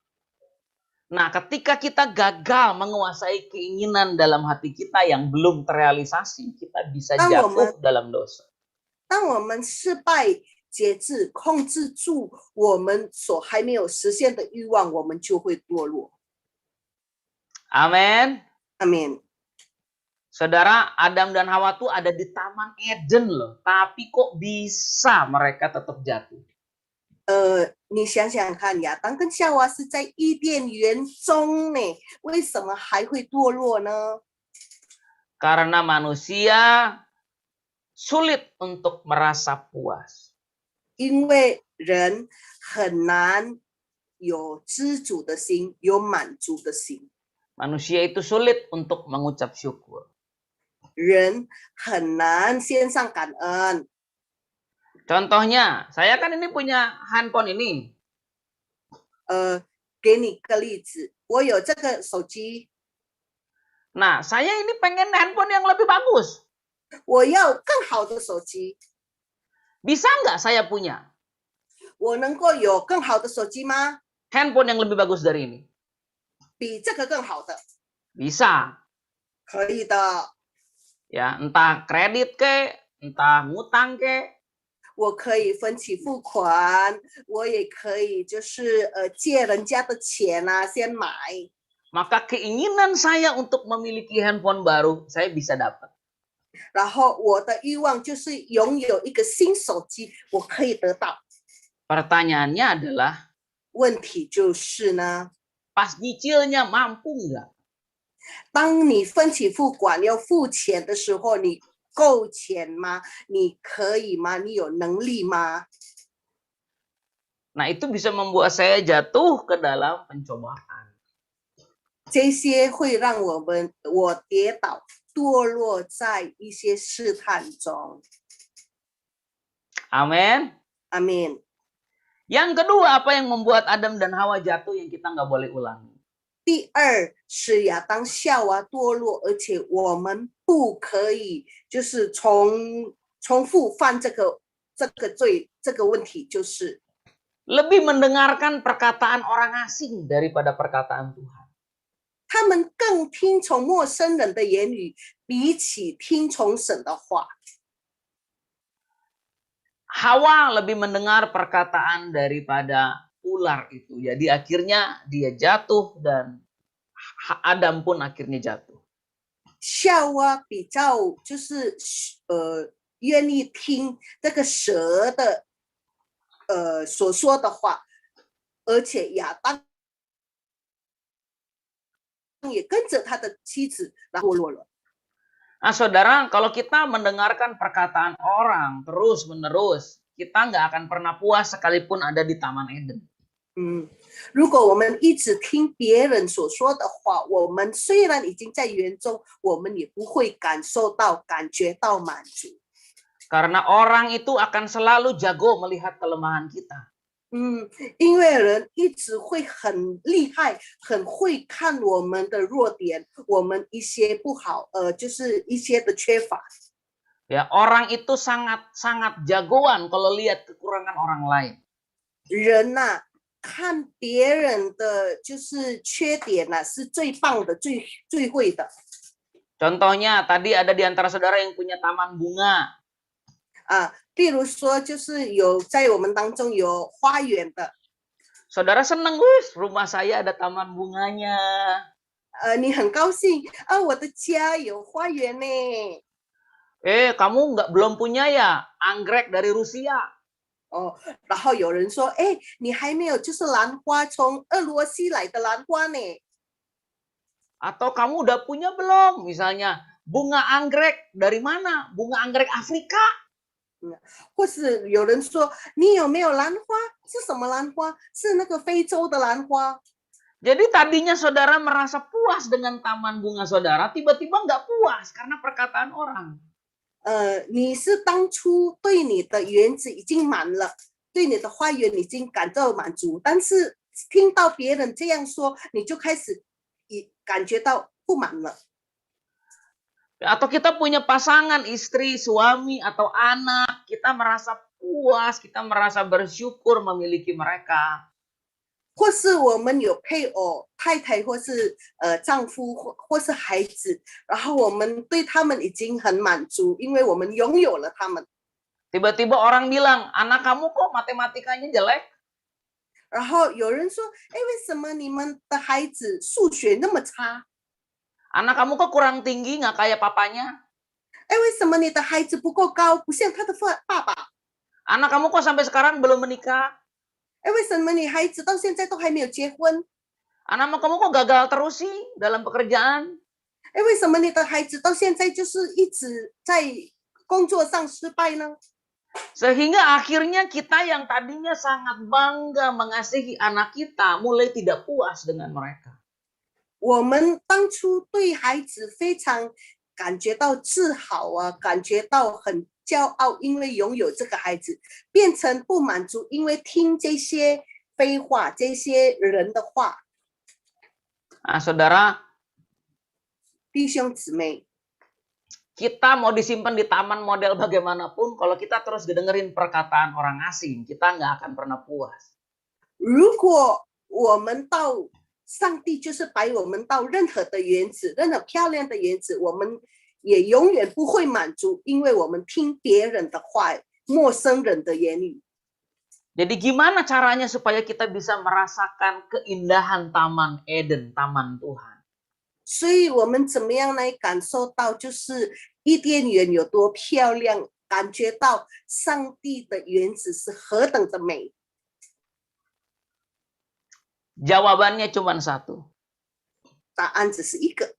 Nah, ketika kita gagal menguasai keinginan dalam hati kita yang belum terrealisasi, kita bisa jatuh dalam dosa. 当我们失败节制控制住我们所还没有实现的欲望，我们就会堕落。 Amin. Amin. Saudara, Adam dan Hawa tuh ada di Taman Eden loh, tapi kok bisa mereka tetap jatuh? 你想想看，亚当跟夏娃是在伊甸园中呢，为什么还会堕落呢？ Karena manusia sulit untuk merasa puas. 因为人很难有知足的心，有满足的心。 Manusia itu sulit untuk mengucap syukur. 人很难献上感恩。 Contohnya, saya kan ini punya handphone ini. 给你个例子，我有这个手机， Nah, saya ini pengen handphone yang lebih bagus. 我要更好的手机， Bisa nggak saya punya 我能够有更好的手机吗？ handphone yang lebih bagus dari ini? 比这个更好的， Bisa. 可以的。 Ya, entah kredit ke, entah ngutang ke. 我可以分期付款，我也可以就是借人家的钱啊，先买。 Maka keinginan saya untuk memiliki handphone baru, saya bisa dapat. 然后我的欲望就是拥有一个新手机，我可以得到。 Pertanyaannya adalah, 问题就是呢， pas nyicilnya mampu nggak? 当你分期付款要付钱的时候，你够钱吗？你可以吗？你有能力吗？ Nah, itu bisa membuat saya jatuh ke dalam pencobaan. 这些会让我跌倒，堕落在一些试探中。 Amin. Amin。 Yang kedua, apa yang membuat Adam dan Hawa jatuh yang kita nggak boleh ulangi? 第二是亚当夏娃堕落，而且我们不可以就是重复犯这个罪，这个问题就是 Lebih mendengarkan perkataan orang asing daripada perkataan Tuhan. 他们更听从陌生人的言语，比起听从神的话。 Hawa lebih mendengar perkataan daripada ular itu. Jadi akhirnya dia jatuh dan Adam pun akhirnya jatuh. 夏娃比较就是愿意听这个蛇的所说的话，而且亚当也跟着他的妻子然后堕落了。 Nah, saudara, kalau kita mendengarkan perkataan orang terus-menerus, kita nggak akan pernah puas sekalipun ada di Taman Eden. 如果我们一直听别人所说的话，我们虽然已经在园中，我们也不会感觉到满足。 Karena orang itu akan selalu jago melihat kelemahan kita. 因为人一直会很厉害，很会看我们的弱点，我们一些不好，就是一些的缺乏。 Ya, orang itu sangat jagoan kalau lihat kekurangan orang lain. 人呐、看别人的就是缺点呐、是最棒的，最会的。 Contohnya, tadi ada di antara saudara yang punya taman bunga. 比如说就是有在我们当中有花园的， Saudara seneng, wis, rumah saya ada taman bunganya. 你很高兴啊，我的家有花园呢。 Kamu belum punya ya anggrek dari Rusia? 然后有人说，你还没有就是兰花，从俄罗斯来的兰花呢。 Atau kamu udah punya belum? Misalnya bunga anggrek dari mana? Bunga anggrek Afrika. 或是有人说，你有没有兰花？是什么兰花？是那个非洲的兰花。 Jadi tadinya saudara merasa puas dengan taman bunga saudara, tiba-tiba nggak puas karena perkataan orang. 你是当初对你的园子已经满了，对你的花园已经感到满足，但是听到别人这样说，你就开始感觉到不满了。 Atau kita punya pasangan, istri, suami, atau anak, kita merasa puas, kita merasa bersyukur memiliki mereka. 或是我们有配偶、太太，或是丈夫，或是孩子，然后我们对他们已经很满足，因为我们拥有了他们。 Tiba-tiba orang bilang, anak kamu kok matematikanya jelek? 然后有人说，为什么你们的孩子数学那么差？ Anak kamu kok kurang tinggi, nggak kayak papanya? 为什么你的孩子不够高，不像他的爸爸？ Anak kamu kok sampai sekarang belum menikah? 为什么你孩子到现在都还没有结婚？ Anak kamu kok gagal terus sih dalam pekerjaan? 为什么你的孩子到现在就是一直在工作上失败呢？ Sehingga akhirnya kita yang tadinya sangat bangga mengasihi anak kita mulai tidak puas dengan mereka. 我们当初对孩子非常感觉到自豪啊，感觉到很骄傲，因为拥有这个孩子，变成不满足，因为听这些废话，这些人的话。 Nah, saudara, 弟兄姊妹， kita mau disimpan di taman model bagaimanapun, kalau kita terus dengerin perkataan orang asing, kita nggak akan pernah puas. 如果我们到上帝就是摆我们到任何的园子，任何漂亮的园子，我们也永远不会满足，因为我们听别人的话，陌生人的言语。 Jadi gimana caranya supaya kita bisa merasakan keindahan Taman Eden, Taman Tuhan? 所以我们怎么样来感受到就是伊甸园有多漂亮，感觉到上帝的园子是何等的美？ Jawabannya cuma satu. 答案只是一个，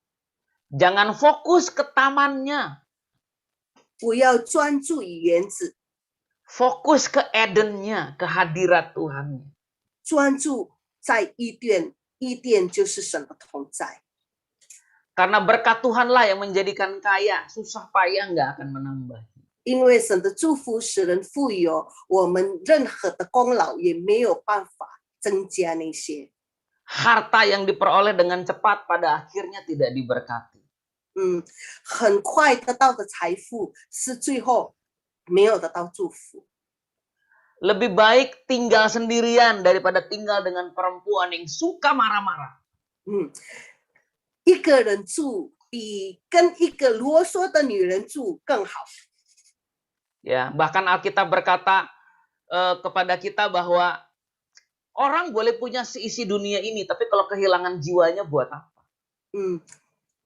Jangan fokus ke tamannya, 不要专注于园子， fokus ke Edennya, ke hadirat Tuhannya. 专注在伊甸，伊甸就是神的同在。 Karena berkat Tuhanlah yang menjadikan kaya, susah payah nggak akan menambah. 因为神的祝福使人富有，我们任何的功劳也没有办法增加那些。 Harta yang diperoleh dengan cepat pada akhirnya tidak diberkati. 很快得到的财富是最后没有得到祝福。 Lebih baik tinggal sendirian daripada tinggal dengan perempuan yang suka marah-marah. 一个人住比跟一个啰嗦的女人住更好。 Ya, bahkan Alkitab berkata kepada kita bahwa orang boleh punya seisi dunia ini, tapi kalau kehilangan jiwanya buat apa?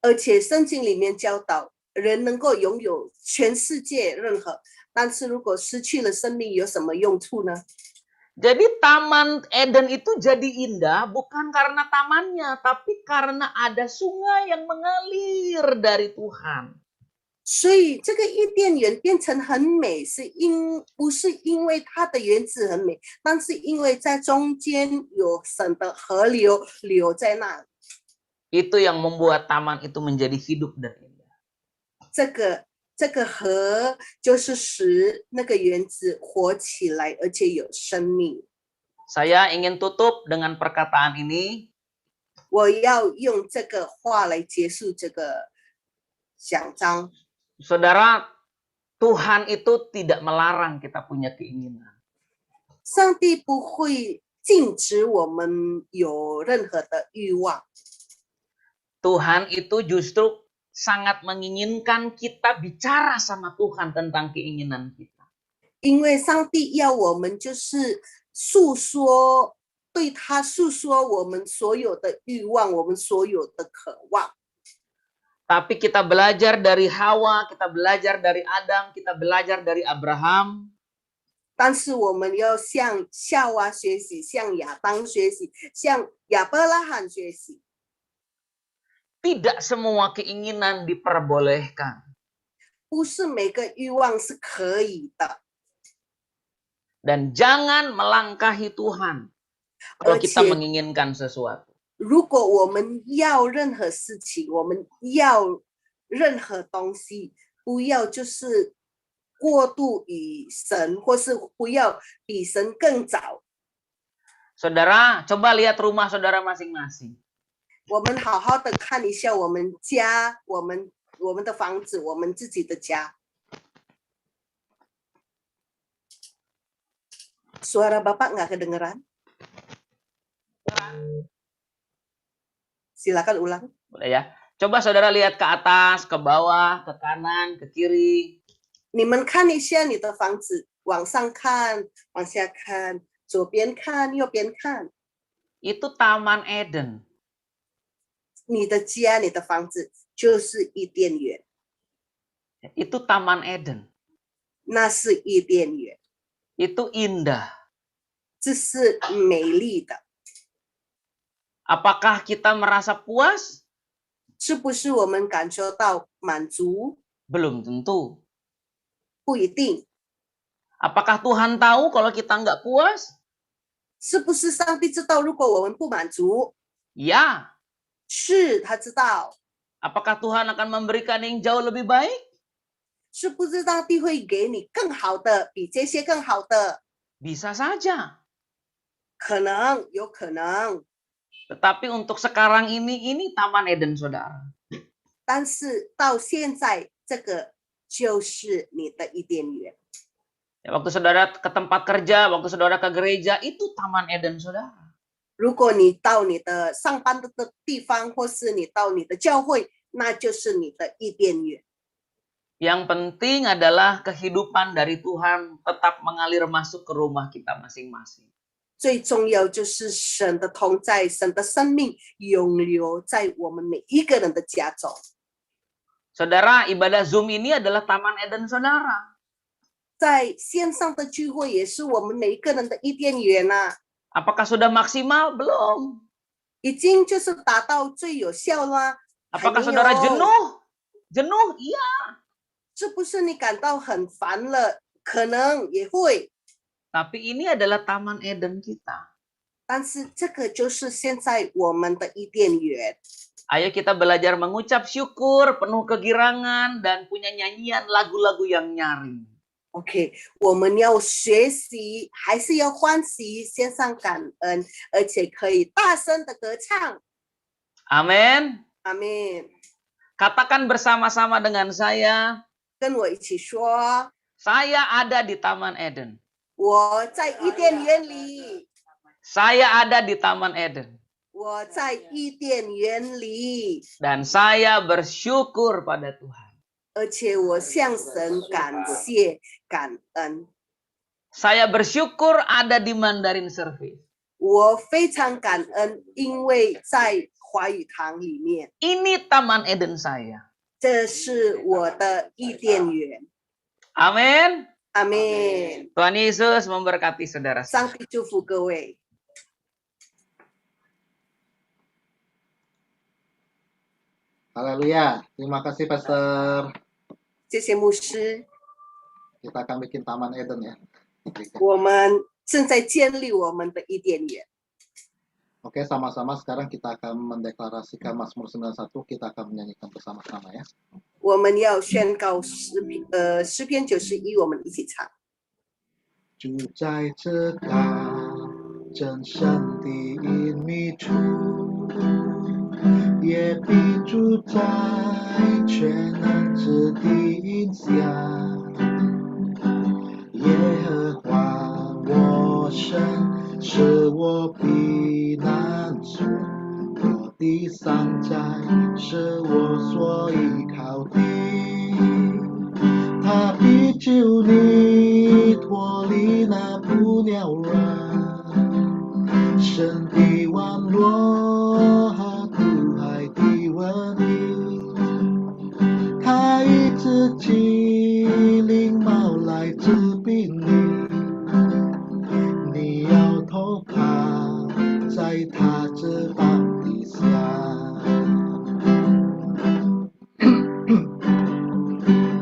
而且圣经里面教导，人能够拥有全世界任何，但是如果失去了生命，有什么用处呢？ Jadi Taman Eden itu jadi indah bukan karena tamannya, tapi karena ada sungai yang mengalir dari Tuhan. 所以这个伊甸园变成很美，不是因为它的园子很美，但是因为在中间有神的河流流在那里。 Itu yang membuat taman itu menjadi hidup dan indah. 这个河就是使那个园子活起来，而且有生命。 Saya ingin tutup dengan perkataan ini. 我要用这个话来结束这个讲章。 Saudara, Tuhan itu tidak melarang kita punya keinginan. 上帝不会禁止我们有任何的欲望。 Tuhan itu justru sangat menginginkan kita bicara sama Tuhan tentang keinginan kita. 因为上帝要我们就是诉说，对他诉说我们所有的欲望，我们所有的渴望。 Tapi kita belajar dari Hawa, kita belajar dari Adam, kita belajar dari Abraham. 但是我们要向夏娃学习，向亚当学习，向亚伯拉罕学习。 Tidak semua keinginan diperbolehkan. 不是每个欲望是可以的。 Dan jangan melangkahi Tuhan kalau kita 而且 menginginkan sesuatu. 如果我们要任何事情，我们要任何东西，不要就是过度于神，或是不要比神更早。 Saudara, coba lihat rumah saudara masing-masing. 我们好好的看一下我们家，我们的房子，我们自己的家。Suara Bapak nggak kedengeran? Silakan ulang. Boleh ya? Coba saudara lihat ke atas, ke bawah, ke kanan, ke kiri. 你们看一下你的房子，往上看，往下看，左边看，右边看。 Itu Taman Eden. 你的家，你的房子就是伊甸园， Itu Taman Eden. 那是伊甸园， Itu indah. 这是美丽的。 Apakah kita merasa puas? 是不是我们感受到满足？ Belum tentu. 不一定。 Apakah Tuhan tahu kalau kita nggak puas? 是不是上帝知道如果我们不满足？ Ya. 是他知道。 Apakah Tuhan akan memberikan yang jauh lebih baik? 是不是上帝会给你更好的，比这些更好的？ Bisa saja. 可能，有可能。 Tetapi untuk sekarang ini Taman Eden, saudara. 但是到现在，这个就是你的伊甸园。 Ya, waktu saudara ke tempat kerja, waktu saudara ke gereja, itu Taman Eden, saudara. 如果你到你的上班的地方，或是你到你的教会，那就是你的伊甸园。 Yang penting adalah kehidupan dari Tuhan tetap mengalir masuk ke rumah kita masing-masing. 最重要就是神的同在，神的生命永留在我们每一个人的家中。 Saudara, ibadah Zoom ini adalah Taman Eden saudara. 在线上的聚会也是我们每一个人的伊甸园啊， Apakah sudah maksimal? Belum. 已经就是达到最有效啦。 Apakah saudara jenuh? Jenuh? Iya. 是不是你感到很烦了？可能也会， Tapi ini adalah Taman Eden kita. 但是这个就是现在我们的伊甸园。 Ayo kita belajar mengucap syukur, penuh kegirangan, dan punya nyanyian lagu-lagu yang nyaring. OK， 我们要学习，还是要欢喜，献上感恩，而且可以大声的歌唱。 Amin. 阿门。 Katakan bersama-sama dengan saya, 跟我一起说， saya ada di Taman Eden. 我在伊甸园里， Saya ada di Taman Eden. 我在伊甸园里， Dan saya bersyukur pada Tuhan. 而且我向神感谢感恩。 Saya bersyukur ada di Mandarin Service. 我非常感恩，因为在华语堂里面， Ini Taman Eden saya. 这是我的伊甸园。 Amin. 阿门。 Tuhan Yesus memberkati saudara. 上帝祝福各位。 Haleluya. Terima kasih Pastor. 谢谢牧师， Kita akan bikin Taman Eden ya. 我们正在建立我们的伊甸园。 Oke, sama-sama sekarang kita akan mendeklarasikan Mazmur 91. Kita akan menyanyikan bersama-sama ya. 我们要宣告诗篇91，我们一起唱。 住在这高真神的隐秘处，也必住在全能之的荫下。耶和华我神是我避难所，我的山寨是我所依靠的。他必救你脱离那捕鸟人，神的网罗和毒害的瘟疫。他以自己翎毛来治病你，你要投靠在他翅膀底下。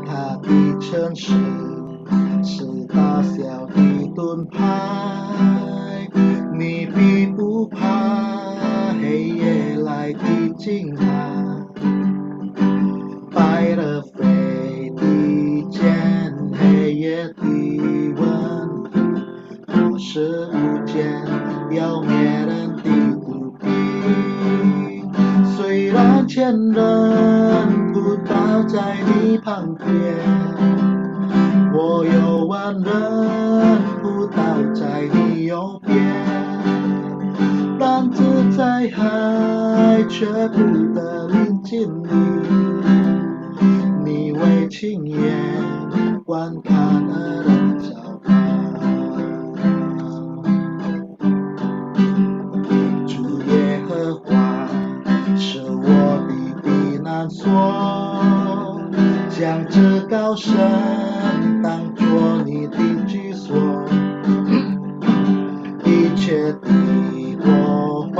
他的城市是大小的盾牌，你必不怕黑夜来的惊骇。白了飞的箭，黑夜的蚊，或是无间要灭人的毒病。虽然千人扑倒在你旁边，我有万人扑倒在你右边，但自在海却不得临近你。你为亲眼观看了人脚主耶和华是我的避难所，将至高神当作你的居所，一切的祸患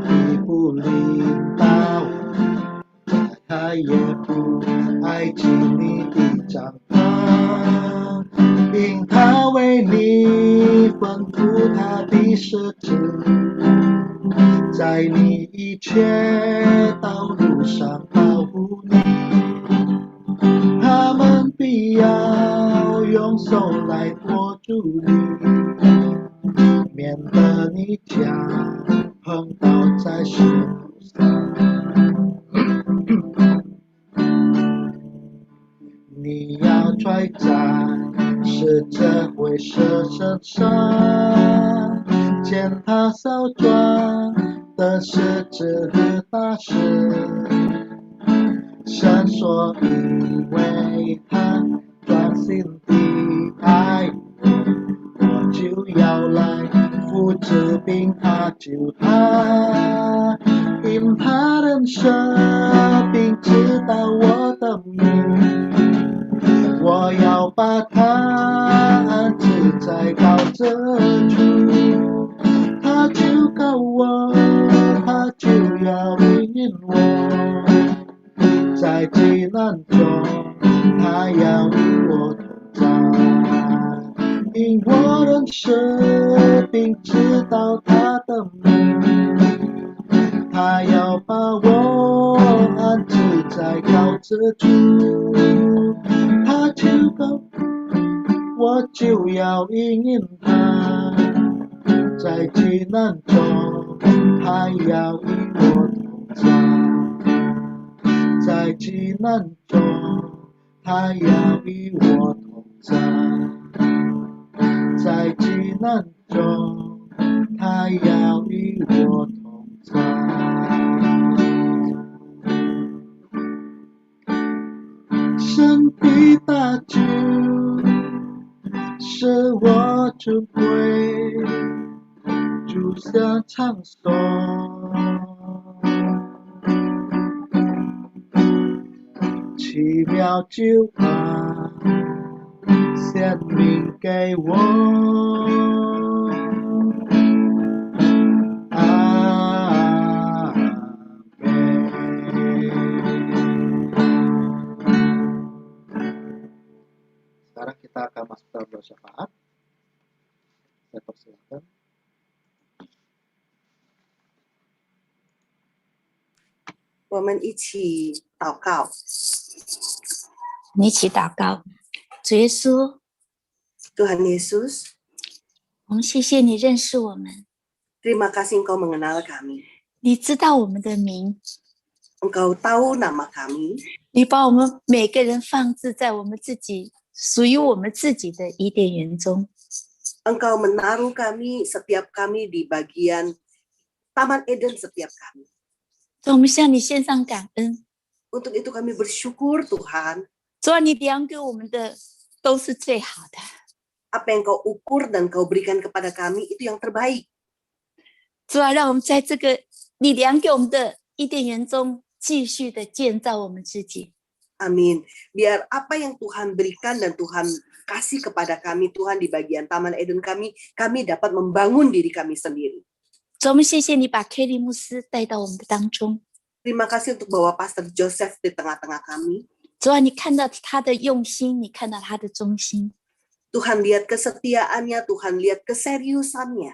必不临到，他也不挨近你的帐篷，因他为你吩咐他的使者，在你一切道路上保护你。他们必要用手来托住你，免得你脚碰倒在石头上。你要拽在使者会射身上，见他烧妆的狮子和大蛇闪烁，因为他专心地爱我就要来扶持并他救他，因他人生并知道我的名，我要把他安置在高者处，他就告我，他就要引领我，在急难中他要与我同在，因我认识并知道他的名，他要把我安置在高者处，他就告我就要引领他，在急难中他要与我同在，在急难中他要与我同在，在急难中他要与我同在。神的大救是我尊贵，就像唱颂，奇妙救恩显明给我，阿们。Sekarang kita akan masuk dalam doa syafaat. Saya persilakan. 我们一起祷告。我们一起祷告。主耶稣， Tuhan Yesus, 我们谢谢你认识我们， terima kasih Engkau mengenal kami. 你知道我们的名， Engkau tahu nama kami. 你把我们每个人放置在我们自己属于我们自己的伊甸园中。 Engkau menaruh kami, setiap kami di bagian Taman Eden setiap kami. 主，我们向你献上感恩。 Untuk itu kami bersyukur Tuhan. 主啊，你量给我们的都是最好的。 Apa yang Kau ukur dan Kau berikan kepada kami itu yang terbaik. 主啊，让我们在这个你量给我们的伊甸园中继续的建造我们自己。 Amin. Biar apa yang Tuhan berikan dan Tuhan kasih kepada kami, Tuhan di bagian Taman Eden kami dapat membangun diri kami sendiri. 主，我们谢谢你把 Kelly 牧师带到我们的当中。 Terima kasih untuk bawa Pastor Joseph di tengah-tengah kami. 主啊，你看到他的用心，你看到他的忠心， Tuhan lihat kesetiaannya, Tuhan lihat keseriusannya.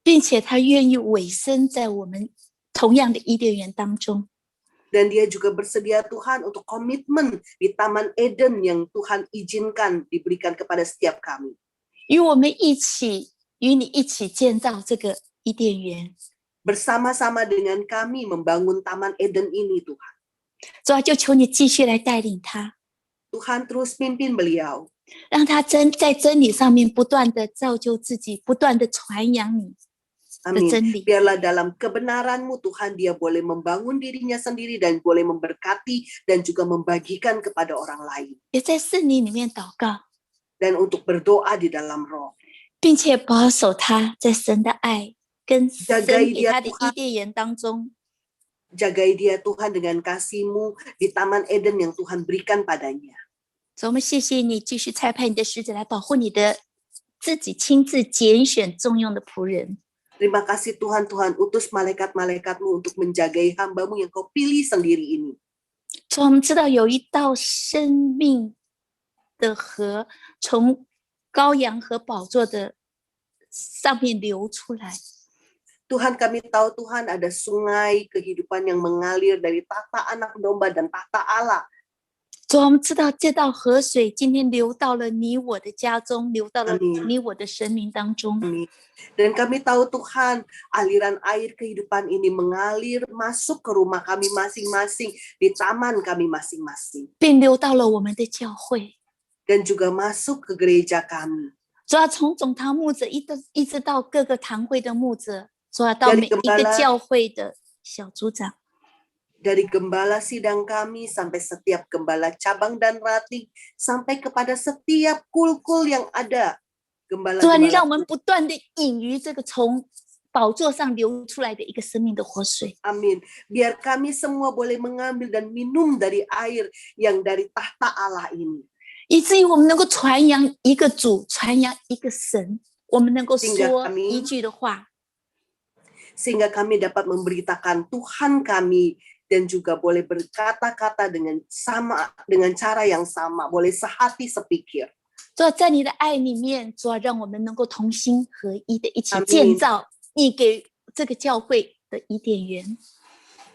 并且他愿意委身在我们同样的伊甸园当中。 Dan dia juga bersedia Tuhan untuk komitmen di Taman Eden yang Tuhan izinkan diberikan kepada setiap kami. 与我们一起，与你一起建造这个伊甸园。 Bersama-sama dengan kami membangun Taman Eden ini Tuhan. 主啊，就求你继续来带领他， Tuhan terus pimpin beliau. 让他在真理上面不断的造就自己，不断的传扬你的 Amin. 真理。 Biarlah dalam kebenaran-Mu Tuhan dia boleh membangun dirinya sendiri dan boleh memberkati dan juga membagikan kepada orang lain. 也在圣灵里面祷告， Dan untuk berdoa di dalam roh. 并且保守他在神的爱跟神 Jagai 给 dia 他的伊 Tuhan. 甸园当中， Jagai dia Tuhan dengan kasih-Mu di Taman Eden yang Tuhan berikan padanya. 主，我们谢谢你继续差派你的使者来保护你的自己亲自拣选重用的仆人。 Terima kasih Tuhan, Tuhan utus malaikat-malaikat-Mu untuk menjagai hamba-Mu yang Kau pilih sendiri ini. 主，我们知道有一道生命的河从羔羊和宝座的上面流出来。 Tuhan kami tahu Tuhan ada sungai kehidupan yang mengalir dari tahta anak domba dan tahta Allah. 主，我们知道这道河水今天流到了你我的家中，流到了 Amin. 你我的生命当中。 Amin. Dan kami tahu Tuhan aliran air kehidupan ini mengalir masuk ke rumah kami masing-masing, di taman kami masing-masing. 并流到了我们的教会。 Dan juga masuk ke gereja kami. 主要从总堂牧者一直到各个堂会的牧者，主要到每一个教会的小组长。Dari gembala sidang kami sampai setiap gembala cabang dan rating, sampai kepada setiap kul-kul yang ada. 主啊，你让我们不断的饮于这个从宝座上流出来的一个生命的活水。 Amin. Biar kami semua boleh mengambil dan minum dari air yang dari tahta Allah ini. 以至于我们能够传扬一个主，传扬一个神，我们能够说一句的话。 Sehingga kami dapat memberitakan Tuhan kami dan juga boleh berkata-kata dengan cara yang sama, boleh sehati sepikir. 主啊，在你的爱里面，主啊，让我们能够同心合一的一起建造你给这个教会的伊甸园。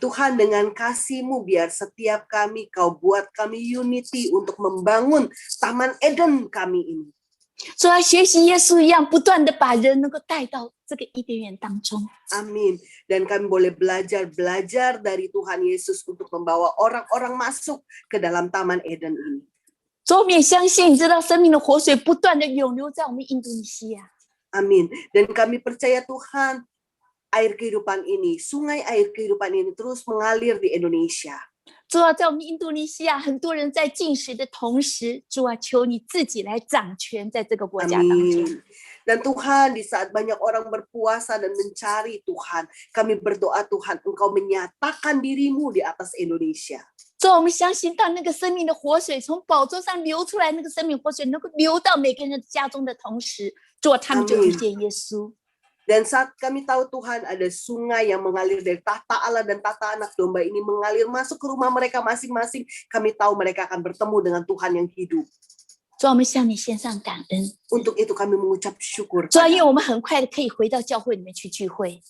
Tuhan dengan kasih-Mu biar setiap kami Kau buat kami unity untuk membangun Taman Eden kami ini. 主啊，学习耶稣一样，不断的把人能够带到这个伊甸园当中。 Amin. Dan kami boleh belajar dari Tuhan Yesus untuk membawa orang-orang masuk ke dalam Taman Eden ini. 主，我们也相信，知道生命的活水不断的涌流在我们印度尼西亚。 Amin. Dan kami percaya Tuhan, air kehidupan ini, sungai air kehidupan ini terus mengalir di Indonesia. 主啊，在我们印度尼西亚，很多人在进食的同时，主啊，求你自己来掌权在这个国家当中。 Dan Tuhan, di saat banyak orang berpuasa dan mencari Tuhan, kami berdoa Tuhan, Engkau menyatakan diri-Mu di atas Indonesia. 主啊，我们相信，当那个生命的活水从宝座上流出来，那个生命活水能够流到每个人的家中的同时，主啊，他们就遇见耶稣。 Dan saat kami tahu Tuhan ada sungai yang mengalir dari tahta Allah dan tahta anak domba ini mengalir masuk ke rumah mereka masing-masing, kami tahu mereka akan bertemu dengan Tuhan yang hidup. 主啊，我们向你献上感恩。 Untuk itu kami mengucap syukur. 主啊，因为我们很快的可以回到教会里面去聚会。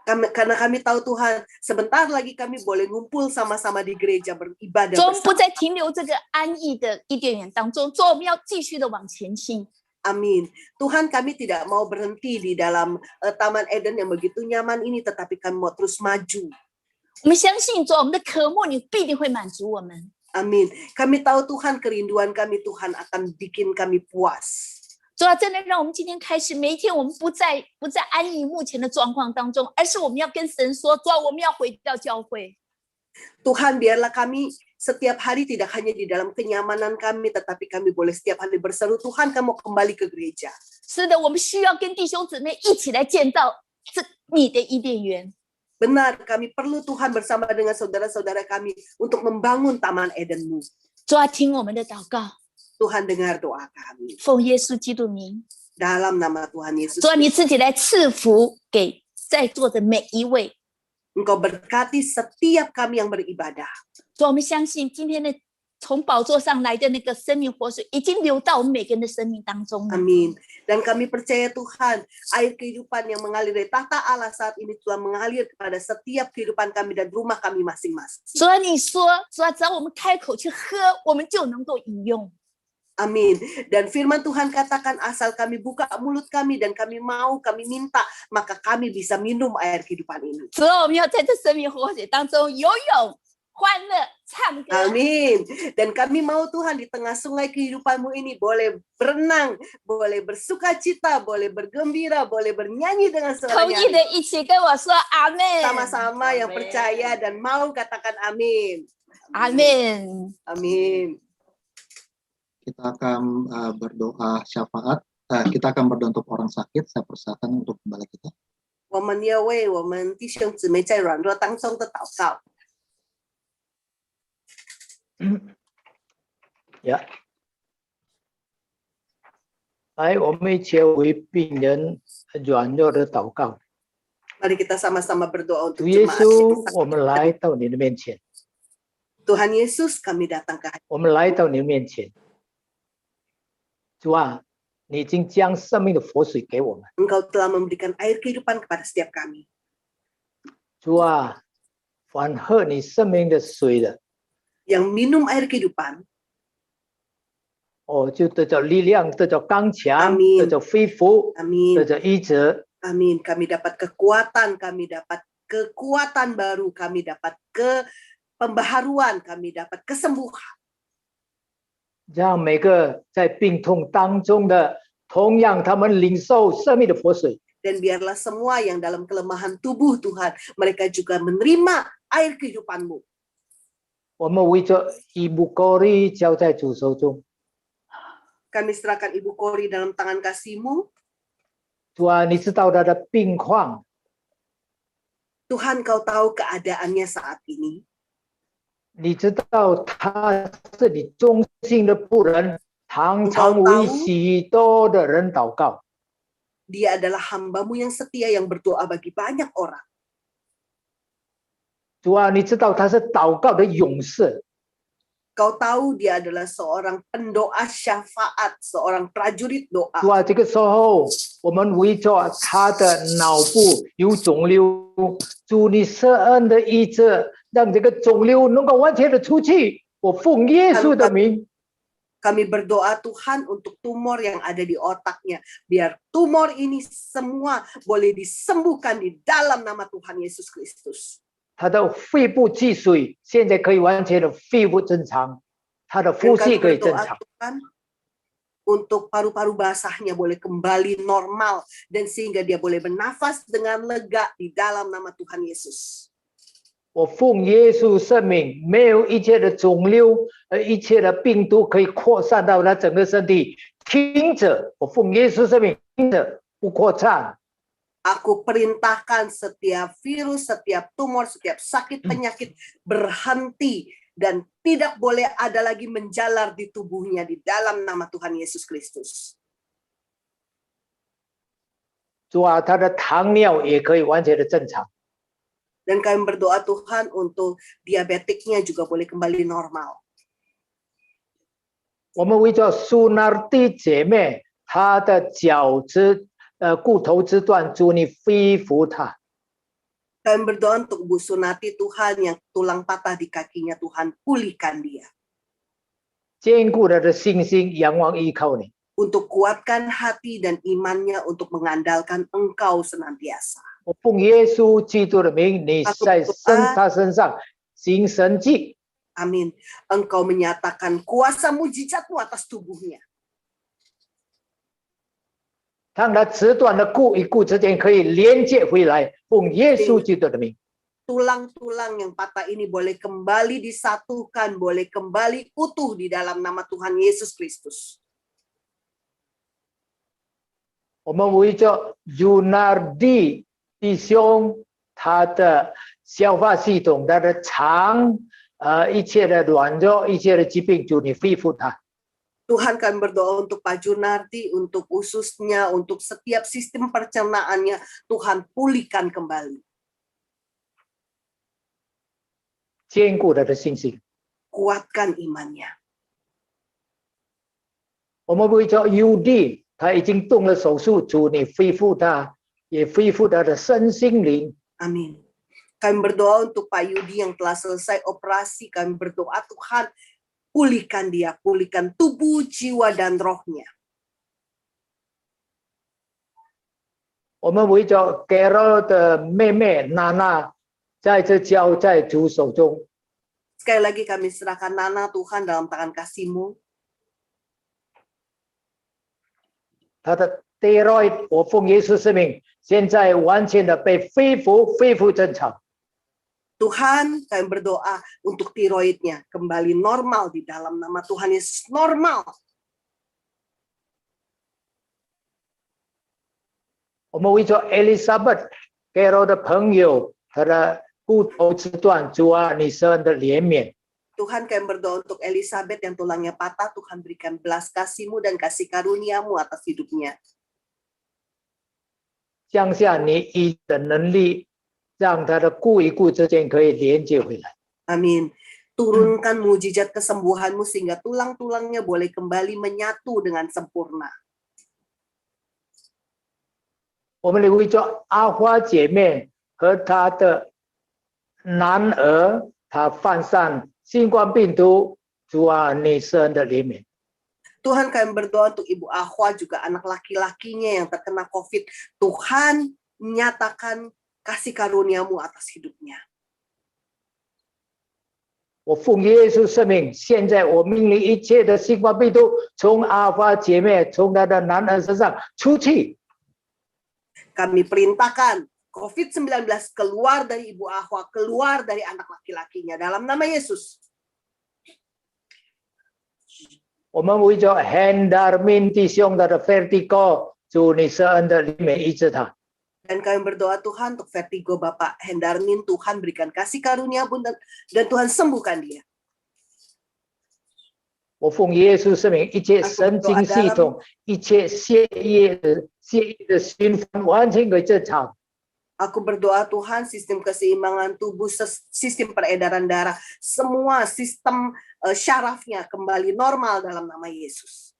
Karena kami tahu Tuhan, sebentar lagi kami boleh ngumpul sama-sama di gereja beribadah 主，我们不 bersama. 再停留这个安逸的伊甸园当中，主，我们要继续的往前进。 Amin. Tuhan, kami tidak mau berhenti di dalam Taman Eden yang begitu nyaman ini, tetapi kami mau terus maju. 我们相信，主，我们的渴慕你必定会满足我们。 Amin. Kami tahu Tuhan, kerinduan kami Tuhan akan bikin kami puas. 主啊，真的让我们今天开始，每一天我们不在安逸目前的状况当中，而是我们要跟神说，主啊，我们要回到教会。 Tuhan, biarlah kami setiap hari tidak hanya di dalam kenyamanan kami, tetapi kami boleh setiap hari berseru, Tuhan, kamu kembali ke gereja. 是的，我们需要跟弟兄姊妹一起来建造你的伊甸园。 Benar, kami perlu Tuhan bersama dengan saudara-saudara kami untuk membangun Taman Eden-Mu. 主啊，听我们的祷告， Tuhan dengar doa kami. 奉耶稣基督名。 Dalam nama Tuhan Yesus. 主啊，你自己来赐福给在座的每一位。 Engkau berkati setiap kami yang beribadah. 主，我们相信今天的从宝座上来的那个生命活水，已经流到我们每个人的生命当中了。 Amin. Dan kami percaya Tuhan, air kehidupan yang mengalir dari tahta Allah saat ini telah mengalir kepada setiap kehidupan kami dan rumah kami masing-masing. 主啊，你说，主啊，只要我们开口去喝，我们就能够饮用。 Amin. Dan firman Tuhan katakan asal kami buka mulut kami dan kami mau, kami minta, maka kami bisa minum air kehidupan ini. 主啊，我们要在这生命活水当中游泳、欢乐、唱歌。 Amin. Dan kami mau Tuhan di tengah sungai kehidupanmu ini boleh berenang, boleh bersuka cita, boleh bergembira, boleh bernyanyi dengan 同 suara 意 nyanyi. 的一起跟我说阿门。 Sama-sama yang percaya dan mau katakan amin. 阿门。 Amin. Kita akan berdoa syafaat. Kita akan berdoa untuk orang sakit. Saya persilakan untuk gembala kita. 我们要为我们弟兄姊妹在软弱当中的祷告。呀，来，我们一起为病人软弱的祷告。 Mari kita sama-sama berdoa 主 untuk 耶 jemaat 稣， kita. 我们来到你的面前， Tuhan Yesus, kami datang ke hadirat. 我们来到你的面前。主啊，你已经将生命的活水给我们。 Engkau telah memberikan air kehidupan kepada setiap kami. 主啊，凡喝你生命的水的， Yang minum air kehidupan, 哦，就得着力量，得着刚强， Amin. 得着恢复， amin, 得着医治。 amin. Kami dapat kekuatan, kami dapat kekuatan baru, kami dapat pembaharuan, kami dapat kesembuhan. 让每个在病痛当中的同样他们领受生命的活水。 Dan biarlah semua yang dalam kelemahan tubuh Tuhan, mereka juga menerima air kehidupan-Mu. 我们为着以布高利交在主手中。 Kami serahkan Ibu Kori dalam tangan kasih-Mu. 主啊，你知道他的病况， Tuhan, Kau tahu keadaannya saat ini. 你知道他是你忠心的仆人，常常为许多的人祷告。 Dia adalah hamba-Mu yang setia yang berdoa bagi banyak orang. 主啊，你知道他是祷告的勇士， Kau tahu dia adalah seorang pendoa syafaat, seorang prajurit doa. 主啊，这个时候我们为着他的脑部有肿瘤，主你施恩的医治，让这个肿瘤能够完全的出去。我奉耶稣的名。 Kami berdoa Tuhan untuk tumor yang ada di otaknya. Biar tumor ini semua boleh disembuhkan di dalam nama Tuhan Yesus Kristus. 他的肺部积水现在可以完全的恢复正常，他的 Dan 呼吸 kami 可以正 berdoa 常。 Tuhan untuk paru-paru basahnya boleh kembali normal. Dan sehingga dia boleh bernafas dengan lega di dalam nama Tuhan Yesus. 我奉耶稣圣名，没有一切的肿瘤，一切的病毒可以扩散到他整个身体。停止！我奉耶稣圣名，停止，不扩散。 Aku perintahkan setiap virus, setiap tumor, setiap sakit penyakit berhenti dan tidak boleh ada lagi menjalar di tubuhnya di dalam nama Tuhan Yesus Kristus. 主啊，他的糖尿也可以完全的正常。 Dan kami berdoa Tuhan untuk diabetiknya juga boleh kembali normal. 我们为着苏纳蒂姐妹，她的脚趾、骨头肢段，主你恢复她。 Kami berdoa untuk Bu Sunati Tuhan yang tulang patah di kakinya, Tuhan pulihkan dia. 坚固她的信心，仰望依靠你。 Untuk kuatkan hati dan imannya untuk mengandalkan Engkau senantiasa. 我奉耶稣基督的名，你在他身上行神迹。 Amin. Engkau menyatakan kuasa mujizat-Mu atas tubuhnya. 让他肢段的骨与骨之间可以连接回来，奉耶稣基督的名。 Tulang-tulang yang patah ini boleh kembali disatukan, boleh kembali utuh di dalam nama Tuhan Yesus Kristus. 我们为着 Junardi 弟兄，他的消化系统、他的肠，一切的软弱、一切的疾病，主你恢复他。 Tuhan, kami berdoa untuk Pak Junardi, untuk ususnya, untuk setiap sistem pencernaannya, Tuhan pulihkan kembali. 坚固他的信心。 Kuatkan imannya. 我们为着 UD， 他已经动了手术，主你恢复他，也恢复他的身心灵。 Amin. Kami berdoa untuk Pak Yudi yang telah selesai operasi. Kami berdoa Tuhan, pulihkan dia, pulihkan tubuh, jiwa, dan rohnya. 我们为着 Carol 的妹妹娜娜，在这交在主手中。 Sekali lagi kami serahkan Nana Tuhan dalam tangan kasih-Mu. 他的 thyroid， 我奉耶稣圣名，现在完全的被恢复正常。 Tuhan, kami berdoa untuk tiroidnya kembali normal di dalam nama Tuhan Yesus, normal. 我们为着 Elizabeth Carol 的朋友，他的骨头肢段，主啊，你施恩的怜悯。 Tuhan, kami berdoa untuk Elizabeth yang tulangnya patah. Tuhan berikan belas kasih-Mu dan kasih karunia-Mu atas hidupnya. 降下你医的能力，让他的骨与骨之间可以连接回来。 Amin. Turunkan mujizat kesembuhan-Mu sehingga tulang-tulangnya boleh kembali menyatu dengan sempurna. 我们为着阿花姐妹和她的男儿，他患上新冠病毒，主啊，你施恩的怜悯。 Tuhan, kami berdoa untuk Ibu Ahwa juga anak laki-lakinya yang terkena COVID. Tuhan, nyatakan kasih karunia-Mu atas hidupnya. 我奉耶稣圣名，现在我命令一切的新冠病毒从阿法姐妹从她的男儿身上出去。 Kami perintahkan COVID-19 keluar dari Ibu Ahwa, keluar dari anak laki-lakinya dalam nama Yesus. 我们为着 Hendarmin 弟兄的 vertigo， 主你施恩的里面医治他。 Dan kami berdoa Tuhan untuk vertigo Bapak Hendarmin, Tuhan berikan kasih karunia pun dan Tuhan sembuhkan dia. 我奉耶稣圣名，一切神经系统、一切血液的循环完全可以正常。 Aku berdoa Tuhan sistem keseimbangan tubuh, sistem peredaran darah, semua sistem syarafnya kembali normal dalam nama Yesus.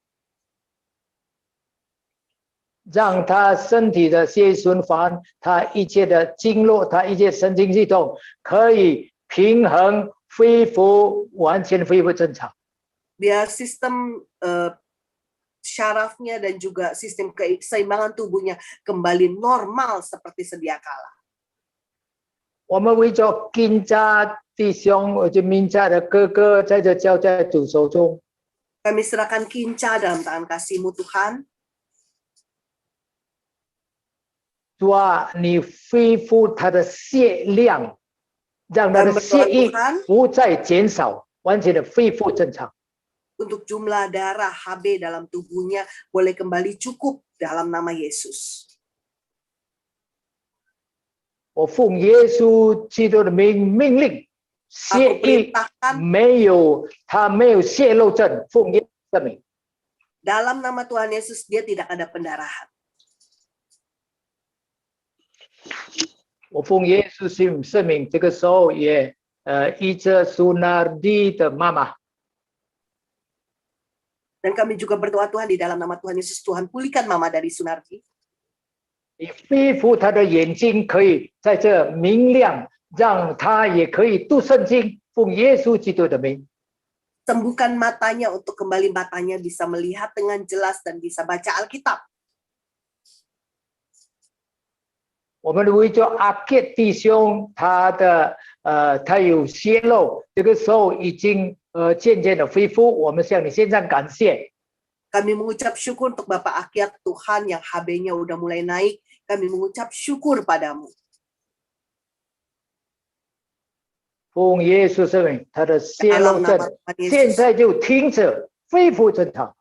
让他身体的血液循环，他一切的经络，他一切神经系统可以平衡、恢复，完全恢复正常。 Biar sistem syarafnya dan juga sistem keseimbangan tubuhnya kembali normal seperti sedia kala. 我们为着金家弟兄，就民家的哥哥，在这交在主手中。 Kami serahkan Kinca dalam tangan kasih-Mu Tuhan. 主啊，你恢复他的血量，让他的血液不再减少，完全的恢复正常。 Untuk jumlah darah HB dalam tubuhnya boleh kembali cukup dalam nama Yesus. 我奉耶稣基督的名命令，血液没有泄漏症，奉耶稣的名。 Dalam nama Tuhan Yesus dia tidak ada pendarahan. 我奉耶稣圣名，这个时候也医治苏纳迪的妈妈。 Dan kami juga berdoa Tuhan di dalam nama Tuhan Yesus, Tuhan pulihkan Mama dari Sunardi. 你恢复她的眼睛，可以在这明亮，让她也可以读圣经，奉耶稣基督的名。 Sembuhkan matanya untuk kembali matanya bisa melihat dengan jelas dan bisa baca Alkitab. 我们为着阿杰弟兄，他有泄漏，这个时候已经渐渐的恢复，我们向你献上感谢。 Kami mengucap syukur untuk Bapak Akyat Tuhan yang HB-nya udah mulai naik. Kami mengucap syukur padamu. 奉耶稣圣名，他的泄漏症现在就停止，恢复正常。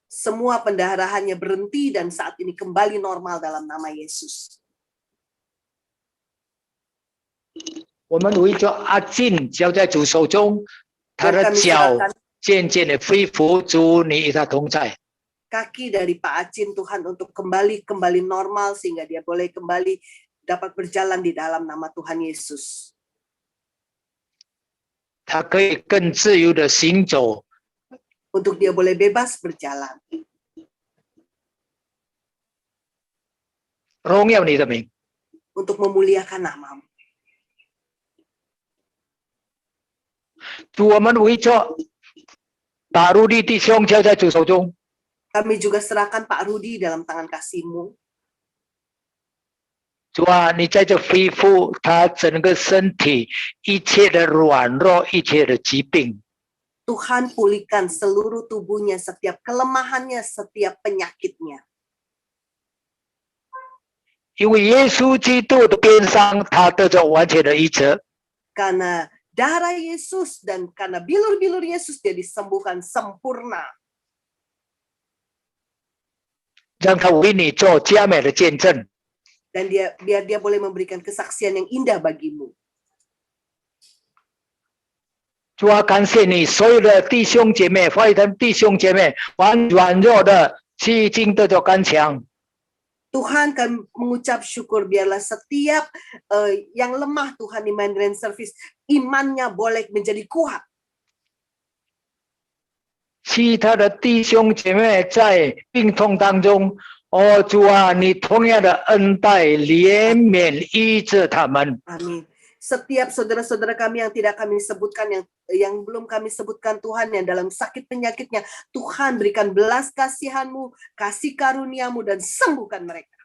Semua pendarahannya berhenti dan saat ini kembali normal dalam nama Yesus. 我们为着阿进交在主手中，他的脚渐渐的恢复，主你与他同在。 Kaki dari Pak Acin Tuhan untuk kembali normal sehingga dia boleh kembali dapat berjalan di dalam nama Tuhan Yesus. 他可以更自由的行走。 Untuk dia boleh bebas berjalan. 荣耀你的名。 Untuk memuliakan namamu. 主，我们为着把路的弟兄交在主手中。 Kami juga serahkan Pak Rudi dalam tangan kasih-Mu. 主啊，你在这恢复他整个身体一切的软弱，一切的疾病。 Tuhan pulihkan seluruh tubuhnya, setiap kelemahannya, setiap penyakitnya. 因为耶稣基督的鞭伤，他得着完全的医治。 Karena darah Yesus dan karena bilur-bilur Yesus dia disembuhkan sempurna. 让他为你做佳美的见证。 Dan biar dia boleh memberikan kesaksian yang indah bagimu. 主啊，感谢你，所有的弟兄姐妹，华裔的弟兄姐妹，软弱的已经得着刚强。 Tuhan kami mengucap syukur biarlah setiap yang lemah Tuhan di Mandarin Service imannya boleh menjadi kuat. 其他的弟兄姐妹在病痛当中，哦，主啊，你同样的恩待、怜悯、医治他们。 Amin. Setiap saudara-saudara kami yang tidak kami sebutkan, yang belum kami sebutkan Tuhan, yang dalam sakit penyakitnya, Tuhan berikan belas kasihan-Mu, kasih karunia-Mu, dan sembuhkan mereka.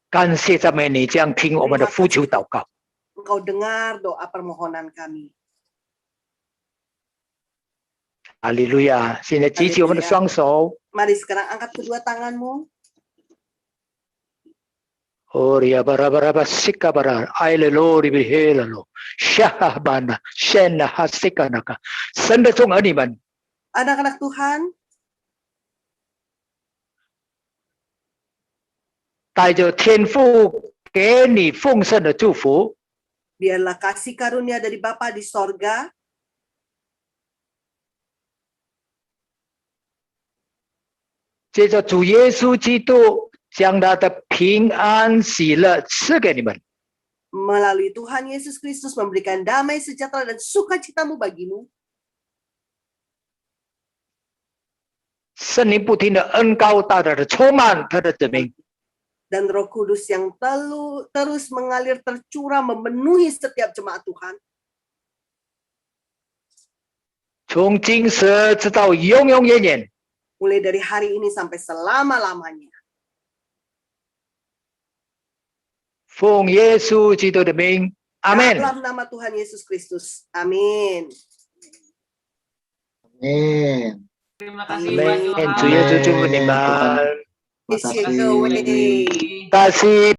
感谢赞美你，这样听我们的呼求祷告。Engkau dengar doa permohonan kami. 哈利路亚！现在举起我们的双手。 Mari sekarang angkat kedua tanganmu. Oria bara bara basika bara aile lori bihela lo shahabana shena hasika naka senda tung animan Anak-anak Tuhan, 带着天父给你丰盛的祝福， biarlah kasih karunia dari Bapa di sorga, 接着主耶稣基督将他的平安喜乐赐给你们。 melalui Tuhan Yesus Kristus memberikan damai sejahtera dan sukacitamu bagimu. 圣灵不停的恩膏大大的充满他的子民， Dan Roh Kudus yang terus mengalir tercurah memenuhi setiap jemaat Tuhan. 从今时直到永永远远。 Mulai dari hari ini sampai selama-lamanya. 奉耶稣基督的名，阿门。 Dalam nama Tuhan Yesus Kristus. Amin. Amin. Terima kasih 阿 Pak 门。 Johan. 主耶稣祝福你们， 谢谢各位。感谢。